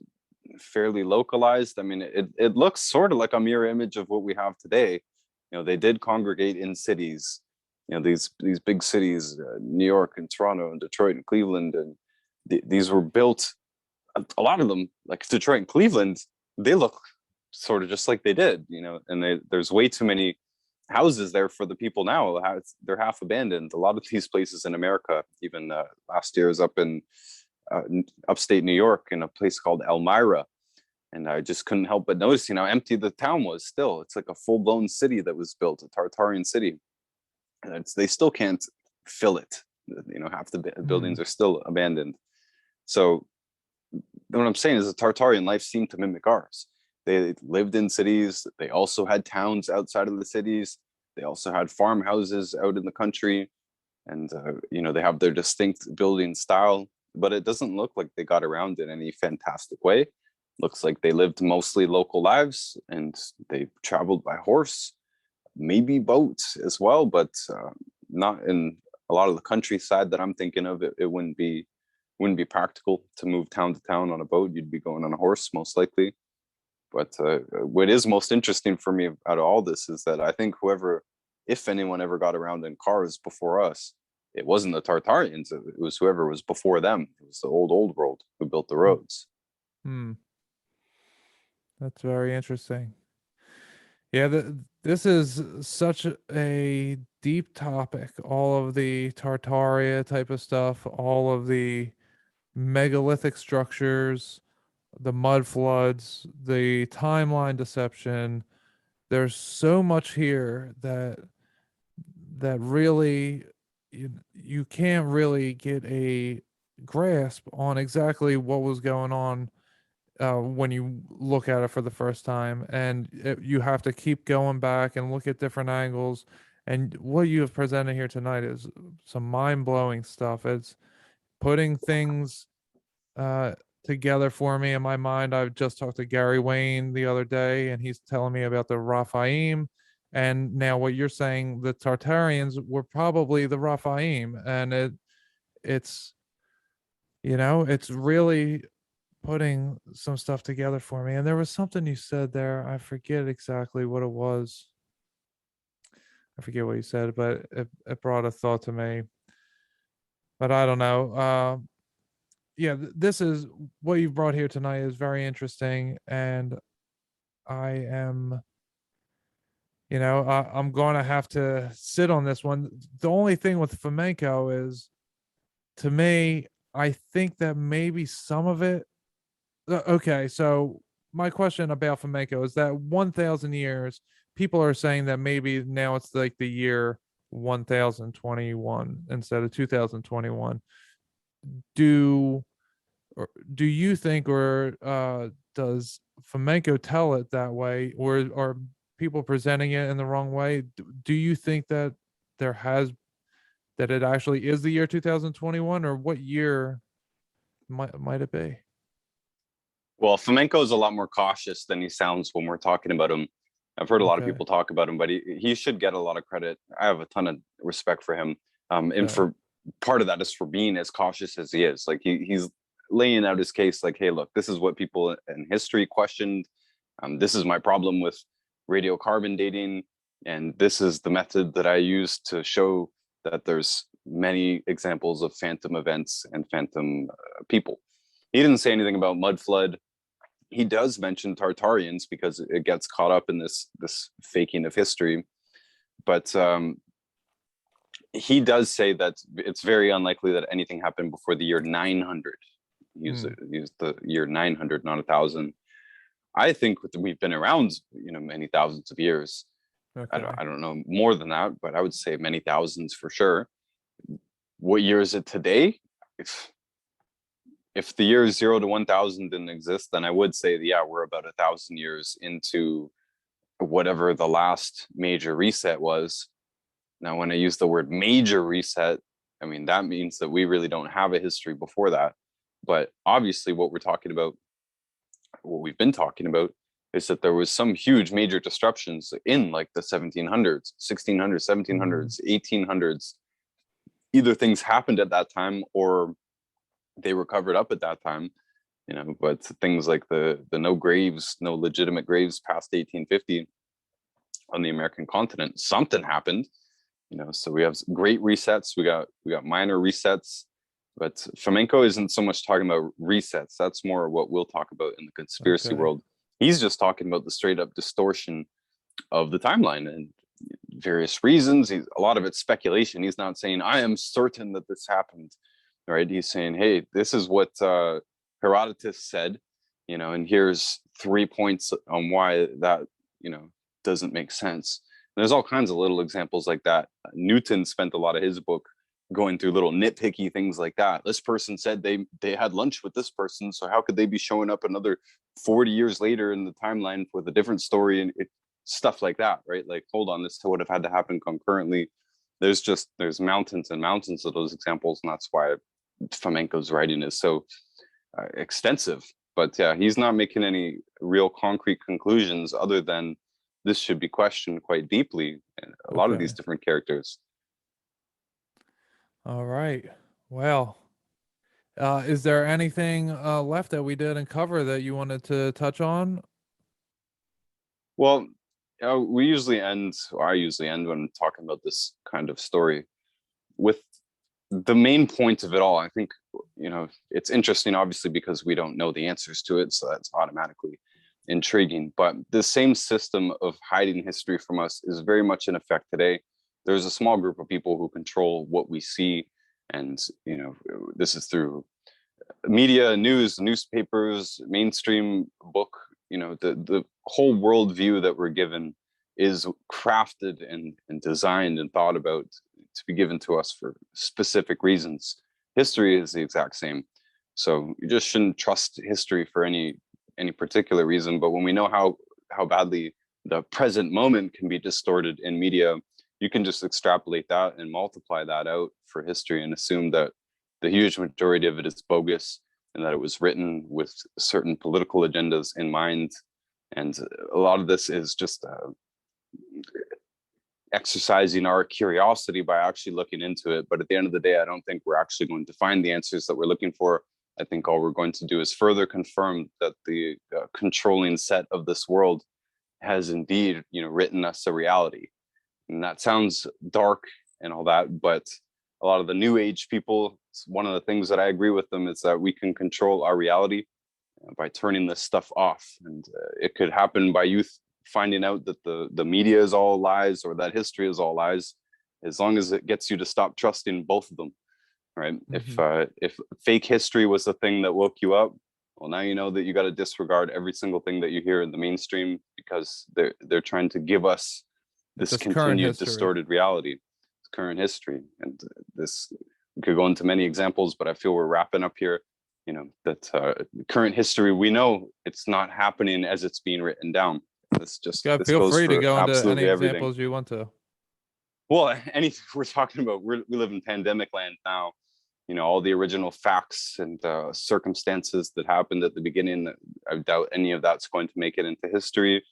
fairly localized. I mean, it looks sort of like a mirror image of what we have today. They did congregate in cities. These big cities, New York and Toronto and Detroit and Cleveland, and these were built. A lot of them, like Detroit and Cleveland, they look sort of just like they did, and there's way too many houses there for the people now. They're half abandoned. A lot of these places in America, even last year, I was up in upstate New York in a place called Elmira, and I just couldn't help but noticing how empty the town was still. It's like a full-blown city that was built, a Tartarian city, and they still can't fill it. Half the buildings are still abandoned. So what I'm saying is the Tartarian life seemed to mimic ours. They lived in cities. They also had towns outside of the cities. They also had farmhouses out in the country. And, they have their distinct building style, but it doesn't look like they got around in any fantastic way. Looks like they lived mostly local lives and they traveled by horse, maybe boats as well, but not in a lot of the countryside that I'm thinking of. It wouldn't be wouldn't be practical to move town to town on a boat. You'd be going on a horse most likely. But what is most interesting for me out of all this is that I think if anyone ever got around in cars before us, it wasn't the Tartarians. It was whoever was before them. It was the old world who built the roads. That's very interesting. Yeah, this is such a deep topic. All of the Tartaria type of stuff, all of the megalithic structures, the mud floods, the timeline deception. There's so much here that really you can't really get a grasp on exactly what was going on when you look at it for the first time, and you have to keep going back and look at different angles. And what you have presented here tonight is some mind-blowing stuff. It's putting things together for me in my mind. I've just talked to Gary Wayne the other day, and he's telling me about the Raphaim. And now what you're saying, the Tartarians were probably the Raphaim, and it's it's really putting some stuff together for me. And there was something you said there. I forget exactly what it was. I forget what you said, but it brought a thought to me. But I don't know. Yeah, this is what you've brought here tonight is very interesting, and I am, I'm going to have to sit on this one. The only thing with Fomenko is, to me, I think that maybe some of it. Okay, so my question about Fomenko is that 1,000 years, people are saying that maybe now it's like the year 1021 instead of 2021. Do you think, or does Fomenko tell it that way, or are people presenting it in the wrong way? Do you think that it actually is the year 2021, or what year might it be? Well, Fomenko is a lot more cautious than he sounds when we're talking about him. I've heard a lot of people talk about him, but he should get a lot of credit. I have a ton of respect for him. And for part of that is for being as cautious as he is. Like he's laying out his case like, hey, look, this is what people in history questioned. This is my problem with radiocarbon dating. And this is the method that I use to show that there's many examples of phantom events and phantom people. He didn't say anything about mud flood. He does mention Tartarians because it gets caught up in this faking of history. But he does say that it's very unlikely that anything happened before the year 900. Use the year 900, not 1,000. I think we've been around, many thousands of years. Okay. I don't know more than that, but I would say many thousands for sure. What year is it today? If the years 0 to 1,000 didn't exist, then I would say, yeah, we're about 1,000 years into whatever the last major reset was. Now, when I use the word major reset, I mean, that means that we really don't have a history before that. But obviously what we've been talking about is that there was some huge major disruptions in like the 1700s, 1600s, 1700s, 1800s. Either things happened at that time or they were covered up at that time, but things like the no legitimate graves past 1850 on the American continent, something happened, so we have great resets. We got minor resets, but Fomenko isn't so much talking about resets. That's more what we'll talk about in the conspiracy world. He's just talking about the straight up distortion of the timeline and various reasons. A lot of it's speculation. He's not saying, I am certain that this happened. Right, he's saying, hey, this is what Herodotus said, and here's 3 points on why that, doesn't make sense. And there's all kinds of little examples like that. Newton spent a lot of his book going through little nitpicky things like that. This person said they had lunch with this person, so how could they be showing up another 40 years later in the timeline with a different story, and stuff like that, right? Like, hold on, this would have had to happen concurrently. There's mountains and mountains of those examples, and that's why Fomenko's writing is so extensive. But yeah, he's not making any real concrete conclusions other than this should be questioned quite deeply in a lot of these different characters. All right. Well, Is there anything left that we didn't cover that you wanted to touch on? Well, we usually end, or I usually end when talking about this kind of story with the main point of it all. I think, it's interesting, obviously, because we don't know the answers to it, so that's automatically intriguing. But the same system of hiding history from us is very much in effect today. There's a small group of people who control what we see, and this is through media, news, newspapers, mainstream book. The whole worldview that we're given is crafted and designed and thought about to be given to us for specific reasons. History is the exact same. So you just shouldn't trust history for any particular reason. But when we know how badly the present moment can be distorted in media, you can just extrapolate that and multiply that out for history and assume that the huge majority of it is bogus and that it was written with certain political agendas in mind. And a lot of this is just exercising our curiosity by actually looking into it. But at the end of the day, I don't think we're actually going to find the answers that we're looking for. I think all we're going to do is further confirm that the controlling set of this world has indeed, written us a reality. And that sounds dark and all that, but a lot of the new age people, one of the things that I agree with them is that we can control our reality by turning this stuff off. And it could happen by youth finding out that the media is all lies or that history is all lies, as long as it gets you to stop trusting both of them, right? Mm-hmm. If fake history was the thing that woke you up, well, now you know that you got to disregard every single thing that you hear in the mainstream, because they're trying to give us this continued distorted reality, current history. And this, we could go into many examples, but I feel we're wrapping up here. That current history, we know it's not happening as it's being written down. This feel free to go into any examples you want to. Well, anything we're talking about, we live in pandemic land now. All the original facts and circumstances that happened at the beginning, I doubt any of that's going to make it into history.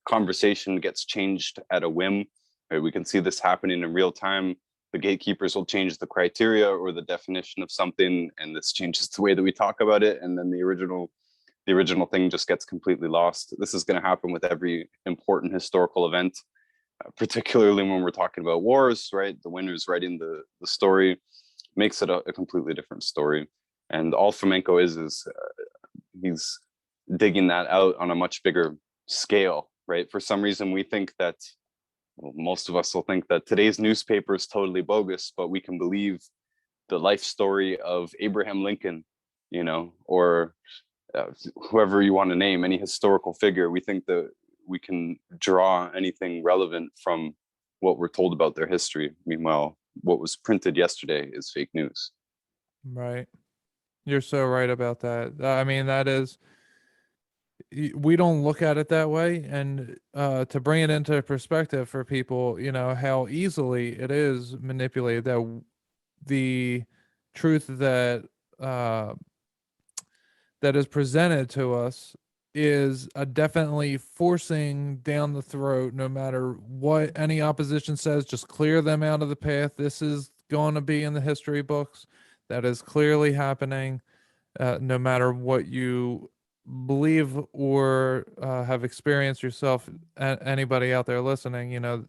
Conversation gets changed at a whim. Right? We can see this happening in real time. The gatekeepers will change the criteria or the definition of something, and this changes the way that we talk about it. And then the original thing just gets completely lost. This is going to happen with every important historical event, particularly when we're talking about wars, right? The winner's writing the story makes it a completely different story. And all Fomenko is he's digging that out on a much bigger scale, right? For some reason, we think that, well, most of us will think that today's newspaper is totally bogus, but we can believe the life story of Abraham Lincoln, or whoever you want to name, any historical figure. We think that we can draw anything relevant from what we're told about their history. Meanwhile, what was printed yesterday is fake news. Right. You're so right about that. I mean, that is, we don't look at it that way. And to bring it into perspective for people, how easily it is manipulated, that the truth that is presented to us is definitely forcing down the throat, no matter what any opposition says, just clear them out of the path. This is going to be in the history books. That is clearly happening, no matter what you believe or have experienced yourself. Anybody out there listening,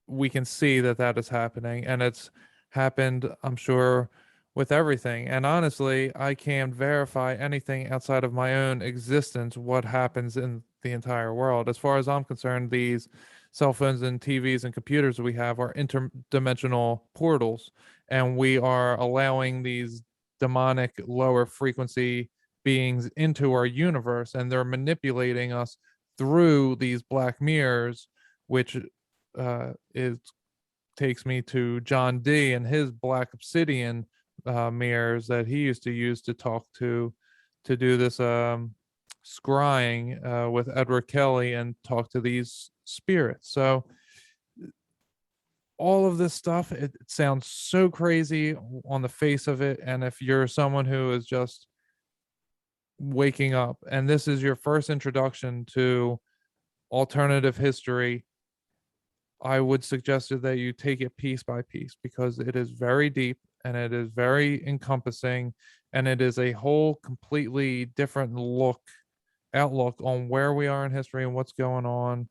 we can see that is happening, and it's happened, I'm sure, with everything. And honestly, I can't verify anything outside of my own existence, what happens in the entire world. As far as I'm concerned, these cell phones and TVs and computers we have are interdimensional portals, and we are allowing these demonic lower frequency beings into our universe, and they're manipulating us through these black mirrors, which takes me to John Dee and his black obsidian mirrors that he used to use to talk to do this scrying with Edward Kelly and talk to these spirits. So all of this stuff, it sounds so crazy on the face of it. And if you're someone who is just waking up and this is your first introduction to alternative history, I would suggest that you take it piece by piece, because it is very deep and it is very encompassing, and it is a whole completely different outlook on where we are in history and what's going on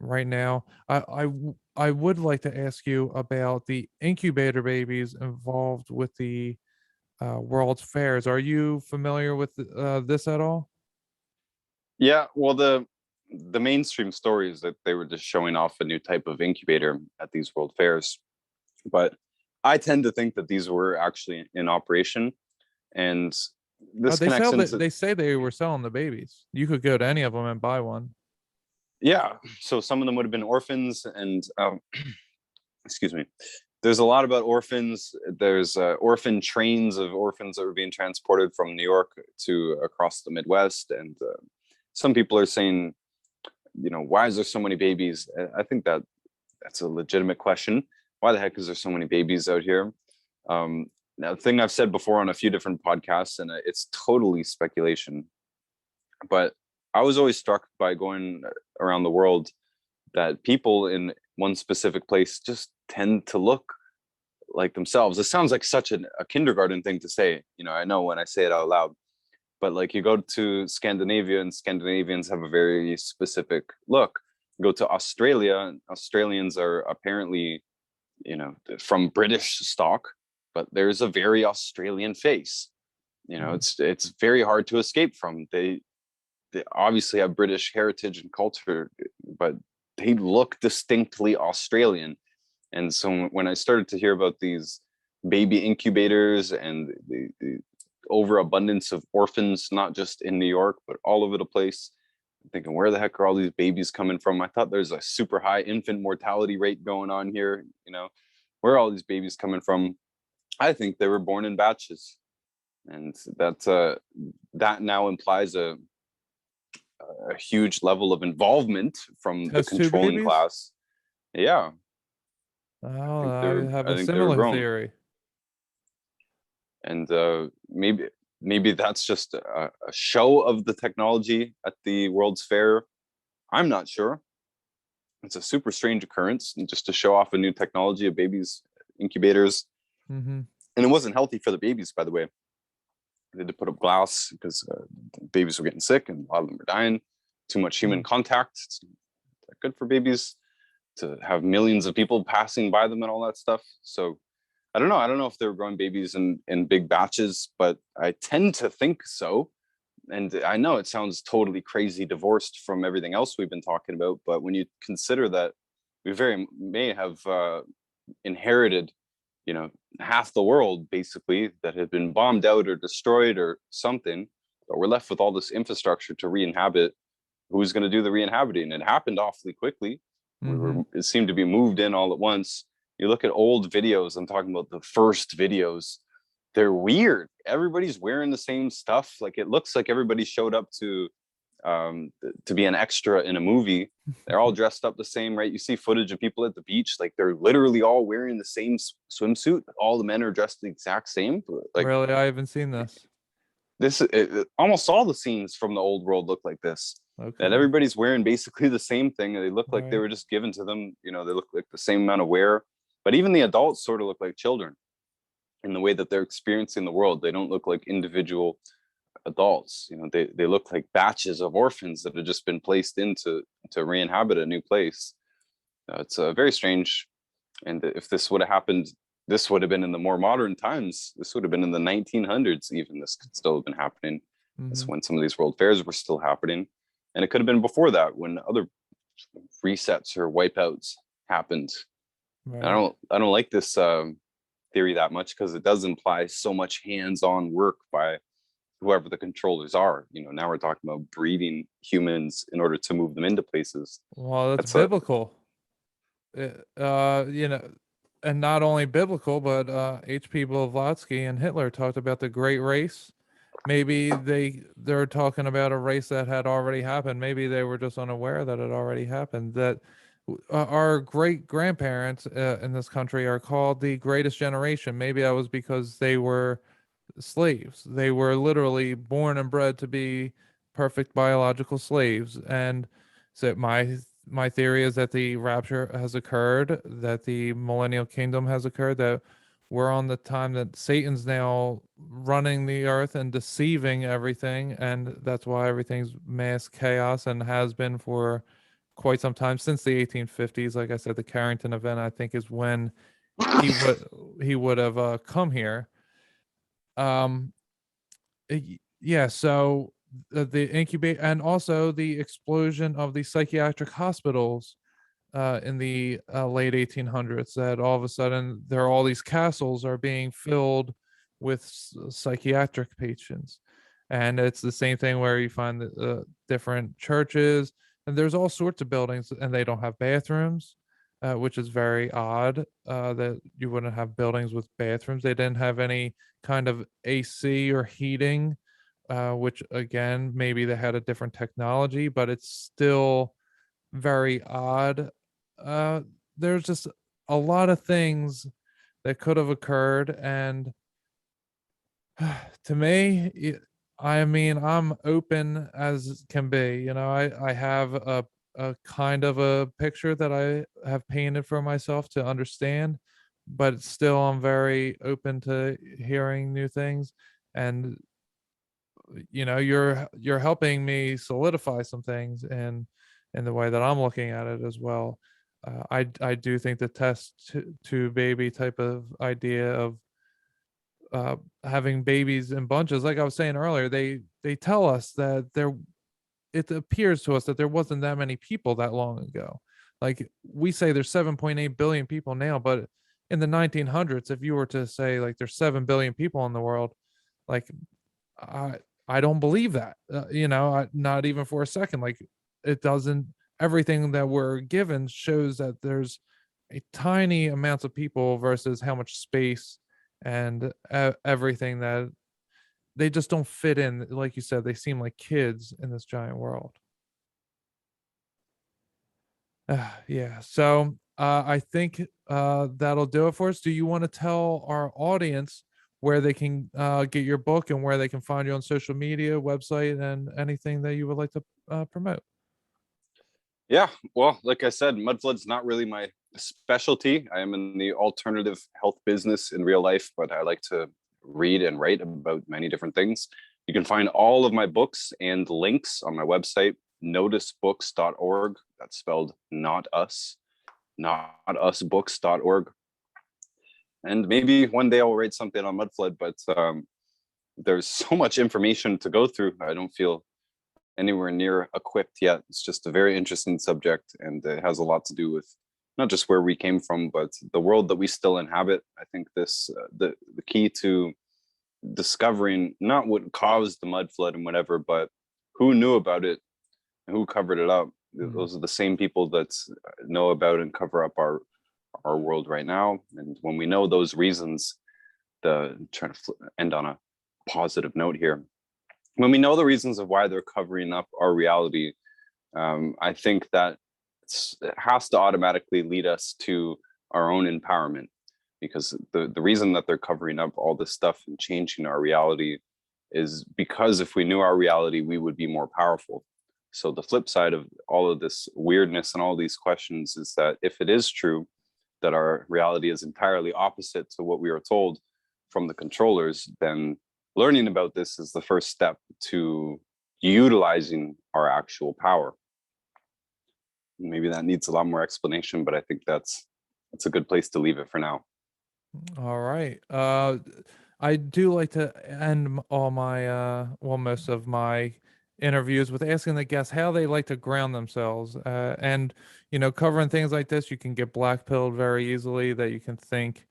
right now. I would like to ask you about the incubator babies involved with the World's Fairs. Are you familiar with this at all? Yeah, well, the mainstream story is that they were just showing off a new type of incubator at these world fairs, but I tend to think that these were actually in operation, and this connects into they say they were selling the babies. You could go to any of them and buy one. yeah. So some of them would have been orphans, and excuse me. There's a lot about orphans. There's orphan trains of orphans that were being transported from New York to across the Midwest, and some people are saying, why is there so many babies? I think that's a legitimate question. Why the heck is there so many babies out here? Now, the thing I've said before on a few different podcasts, and it's totally speculation, but I was always struck by going around the world that people in one specific place just tend to look like themselves. It sounds like such a kindergarten thing to say. I know when I say it out loud, but like you go to Scandinavia and Scandinavians have a very specific look. Go to Australia, and Australians are apparently, from British stock, but there's a very Australian face. It's very hard to escape from. They obviously have British heritage and culture, but they look distinctly Australian. And so when I started to hear about these baby incubators and the overabundance of orphans, not just in New York, but all over the place, I'm thinking, where the heck are all these babies coming from? I thought there's a super high infant mortality rate going on here. Where are all these babies coming from? I think they were born in batches. And that now implies a huge level of involvement from the controlling class. Yeah. Oh, I have a similar theory. And maybe that's just a show of the technology at the World's Fair. I'm not sure. It's a super strange occurrence, just to show off a new technology of babies incubators. Mm-hmm. And it wasn't healthy for the babies, by the way. They had to put up glass because babies were getting sick and a lot of them were dying. Too much human contact. It's not good for babies to have millions of people passing by them and all that stuff. So I don't know if they were growing babies in big batches, but I tend to think so. And I know it sounds totally crazy, divorced from everything else we've been talking about, but when you consider that we very may have inherited, half the world basically that had been bombed out or destroyed or something, but we're left with all this infrastructure to re-inhabit. Who's going to do the re-inhabiting? It happened awfully quickly. Mm-hmm. It seemed to be moved in all at once. You look at old videos, I'm talking about the first videos, they're weird. Everybody's wearing the same stuff. Like it looks like everybody showed up to be an extra in a movie. They're all dressed up the same, right? You see footage of people at the beach, like they're literally all wearing the same swimsuit. All the men are dressed the exact same. Like, really, I haven't seen this. Almost all the scenes from the old world look like this. Okay. That everybody's wearing basically the same thing. They look like they were just given to them. They look like the same amount of wear. But even the adults sort of look like children in the way that they're experiencing the world. They don't look like individual adults. They look like batches of orphans that have just been placed to re-inhabit a new place. It's very strange. And if this would have happened, this would have been in the more modern times. This would have been in the 1900s even. This could still have been happening. Mm-hmm. That's when some of these world fairs were still happening. And it could have been before that, when other resets or wipeouts happened. Right. I don't like this theory that much, because it does imply so much hands-on work by whoever the controllers are. Now we're talking about breeding humans in order to move them into places. Well, that's biblical. And not only biblical, but H.P. Blavatsky and Hitler talked about the Great Race. Maybe they're talking about a race that had already happened. Maybe they were just unaware that it already happened. That our great grandparents in this country are called the greatest generation. Maybe that was because they were slaves. They were literally born and bred to be perfect biological slaves. And so my theory is that the rapture has occurred, that the millennial kingdom has occurred, that we're on the time that Satan's now running the earth and deceiving everything, and that's why everything's mass chaos and has been for quite some time since the 1850s. Like I said, the Carrington event, I think, is when he would have come here. Yeah, so the incubate and also the explosion of the psychiatric hospitals in the late 1800s, that all of a sudden there are all these castles are being filled with psychiatric patients. And it's the same thing where you find the different churches, and there's all sorts of buildings, and they don't have bathrooms, which is very odd, that you wouldn't have buildings with bathrooms. They didn't have any kind of AC or heating, which again, maybe they had a different technology, but it's still very odd. There's just a lot of things that could have occurred, and to me, I mean, I'm open as can be. I have a kind of a picture that I have painted for myself to understand, but still I'm very open to hearing new things. And you're helping me solidify some things in the way that I'm looking at it as well. I do think the test to baby type of idea of having babies in bunches, like I was saying earlier, they tell us that it appears to us that there wasn't that many people that long ago. Like we say there's 7.8 billion people now, but in the 1900s, if you were to say like there's 7 billion people in the world, like I don't believe that. Not even for a second. Like it doesn't. Everything that we're given shows that there's a tiny amounts of people versus how much space and everything, that they just don't fit in. Like you said, they seem like kids in this giant world. Yeah. So I think that'll do it for us. Do you want to tell our audience where they can get your book and where they can find you on social media, website, and anything that you would like to promote? Yeah, well, like I said, mud flood's not really my specialty. I am in the alternative health business in real life, but I like to read and write about many different things. You can find all of my books and links on my website, noticebooks.org. That's spelled not usbooks.org. And maybe one day I'll write something on mud flood, but there's so much information to go through. I don't feel anywhere near equipped yet. It's just a very interesting subject, and it has a lot to do with not just where we came from, but the world that we still inhabit. I think this the key to discovering not what caused the mud flood and whatever, but who knew about it and who covered it up. Those are the same people that know about and cover up our world right now. And when we know those reasons, trying to end on a positive note here, when we know the reasons of why they're covering up our reality, I think that it has to automatically lead us to our own empowerment, because the reason that they're covering up all this stuff and changing our reality is because if we knew our reality, we would be more powerful. So the flip side of all of this weirdness and all these questions is that if it is true that our reality is entirely opposite to what we are told from the controllers, then learning about this is the first step to utilizing our actual power. Maybe that needs a lot more explanation, but I think that's a good place to leave it for now. All right. I do like to end all my most of my interviews with asking the guests how they like to ground themselves. And covering things like this, you can get black-pilled very easily, that you can think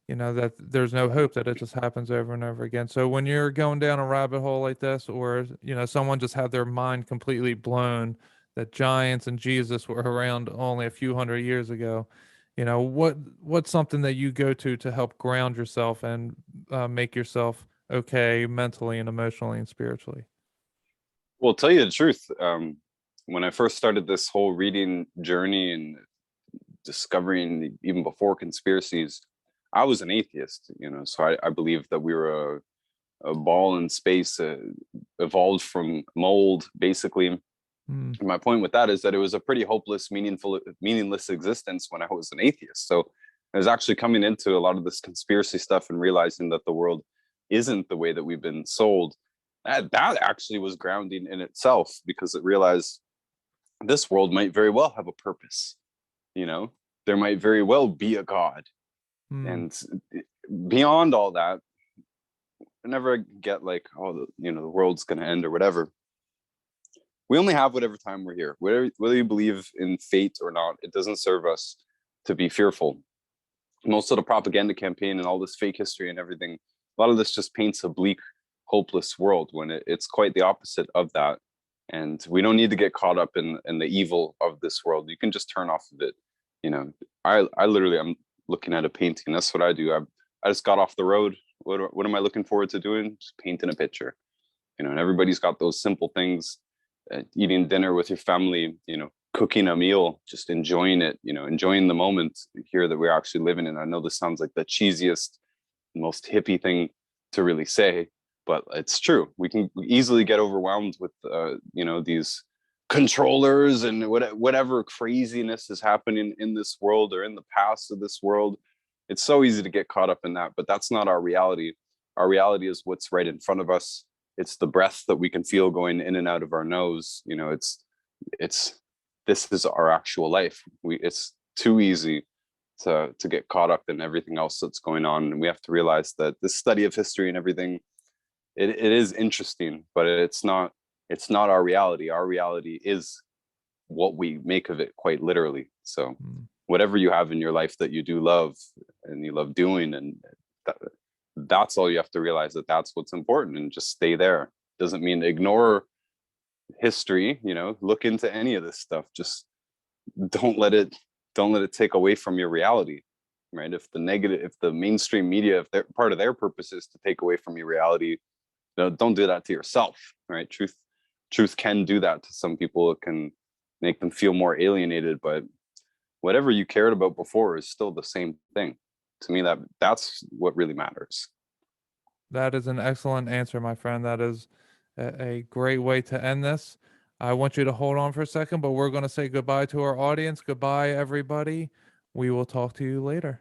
that there's no hope, that it just happens over and over again. So when you're going down a rabbit hole like this, or someone just had their mind completely blown that giants and Jesus were around only a few hundred years ago, what's something that you go to help ground yourself and make yourself okay mentally and emotionally and spiritually? Well, tell you the truth, when I first started this whole reading journey and discovering, even before conspiracies, I was an atheist, so I believed that we were a ball in space, evolved from mold, basically. My point with that is that it was a pretty hopeless, meaningless existence when I was an atheist. So I was actually coming into a lot of this conspiracy stuff and realizing that the world isn't the way that we've been sold. That actually was grounding in itself, because it realized this world might very well have a purpose. You know, there might very well be a God. And beyond all that, whenever I get like, oh, you know, the world's going to end or whatever, we only have whatever time we're here. Whether you believe in fate or not, it doesn't serve us to be fearful. Most of the propaganda campaign and all this fake history and everything, a lot of this just paints a bleak, hopeless world, when it's quite the opposite of that. And we don't need to get caught up in the evil of this world. You can just turn off of it. You know, I literally, I'm looking at a painting. That's what I do. I just got off the road. What am I looking forward to doing? Just painting a picture. You know, and everybody's got those simple things, eating dinner with your family, you know, cooking a meal, just enjoying it, you know, enjoying the moment here that we're actually living in. I know this sounds like the cheesiest, most hippie thing to really say, but it's true. We can easily get overwhelmed with, you know, these controllers and whatever craziness is happening in this world or in the past of this world. It's so easy to get caught up in that, but that's not our reality. Our reality is what's right in front of us. It's the breath that we can feel going in and out of our nose. You know, it's this is our actual life. It's too easy to get caught up in everything else that's going on. And we have to realize that this study of history and everything, it is interesting, but it's not our reality. Our reality is what we make of it, quite literally. So whatever you have in your life that you do love and you love doing, and that's all you have to realize, that that's what's important, and just stay there. Doesn't mean ignore history, you know, look into any of this stuff. Just don't let it take away from your reality, right? If the mainstream media, if they're part of their purpose is to take away from your reality, don't do that to yourself, right? Truth can do that to some people. It can make them feel more alienated, but whatever you cared about before is still the same thing. To me, that's what really matters. That is an excellent answer, my friend. That is a great way to end this. I want you to hold on for a second, but we're going to say goodbye to our audience. Goodbye, everybody. We will talk to you later.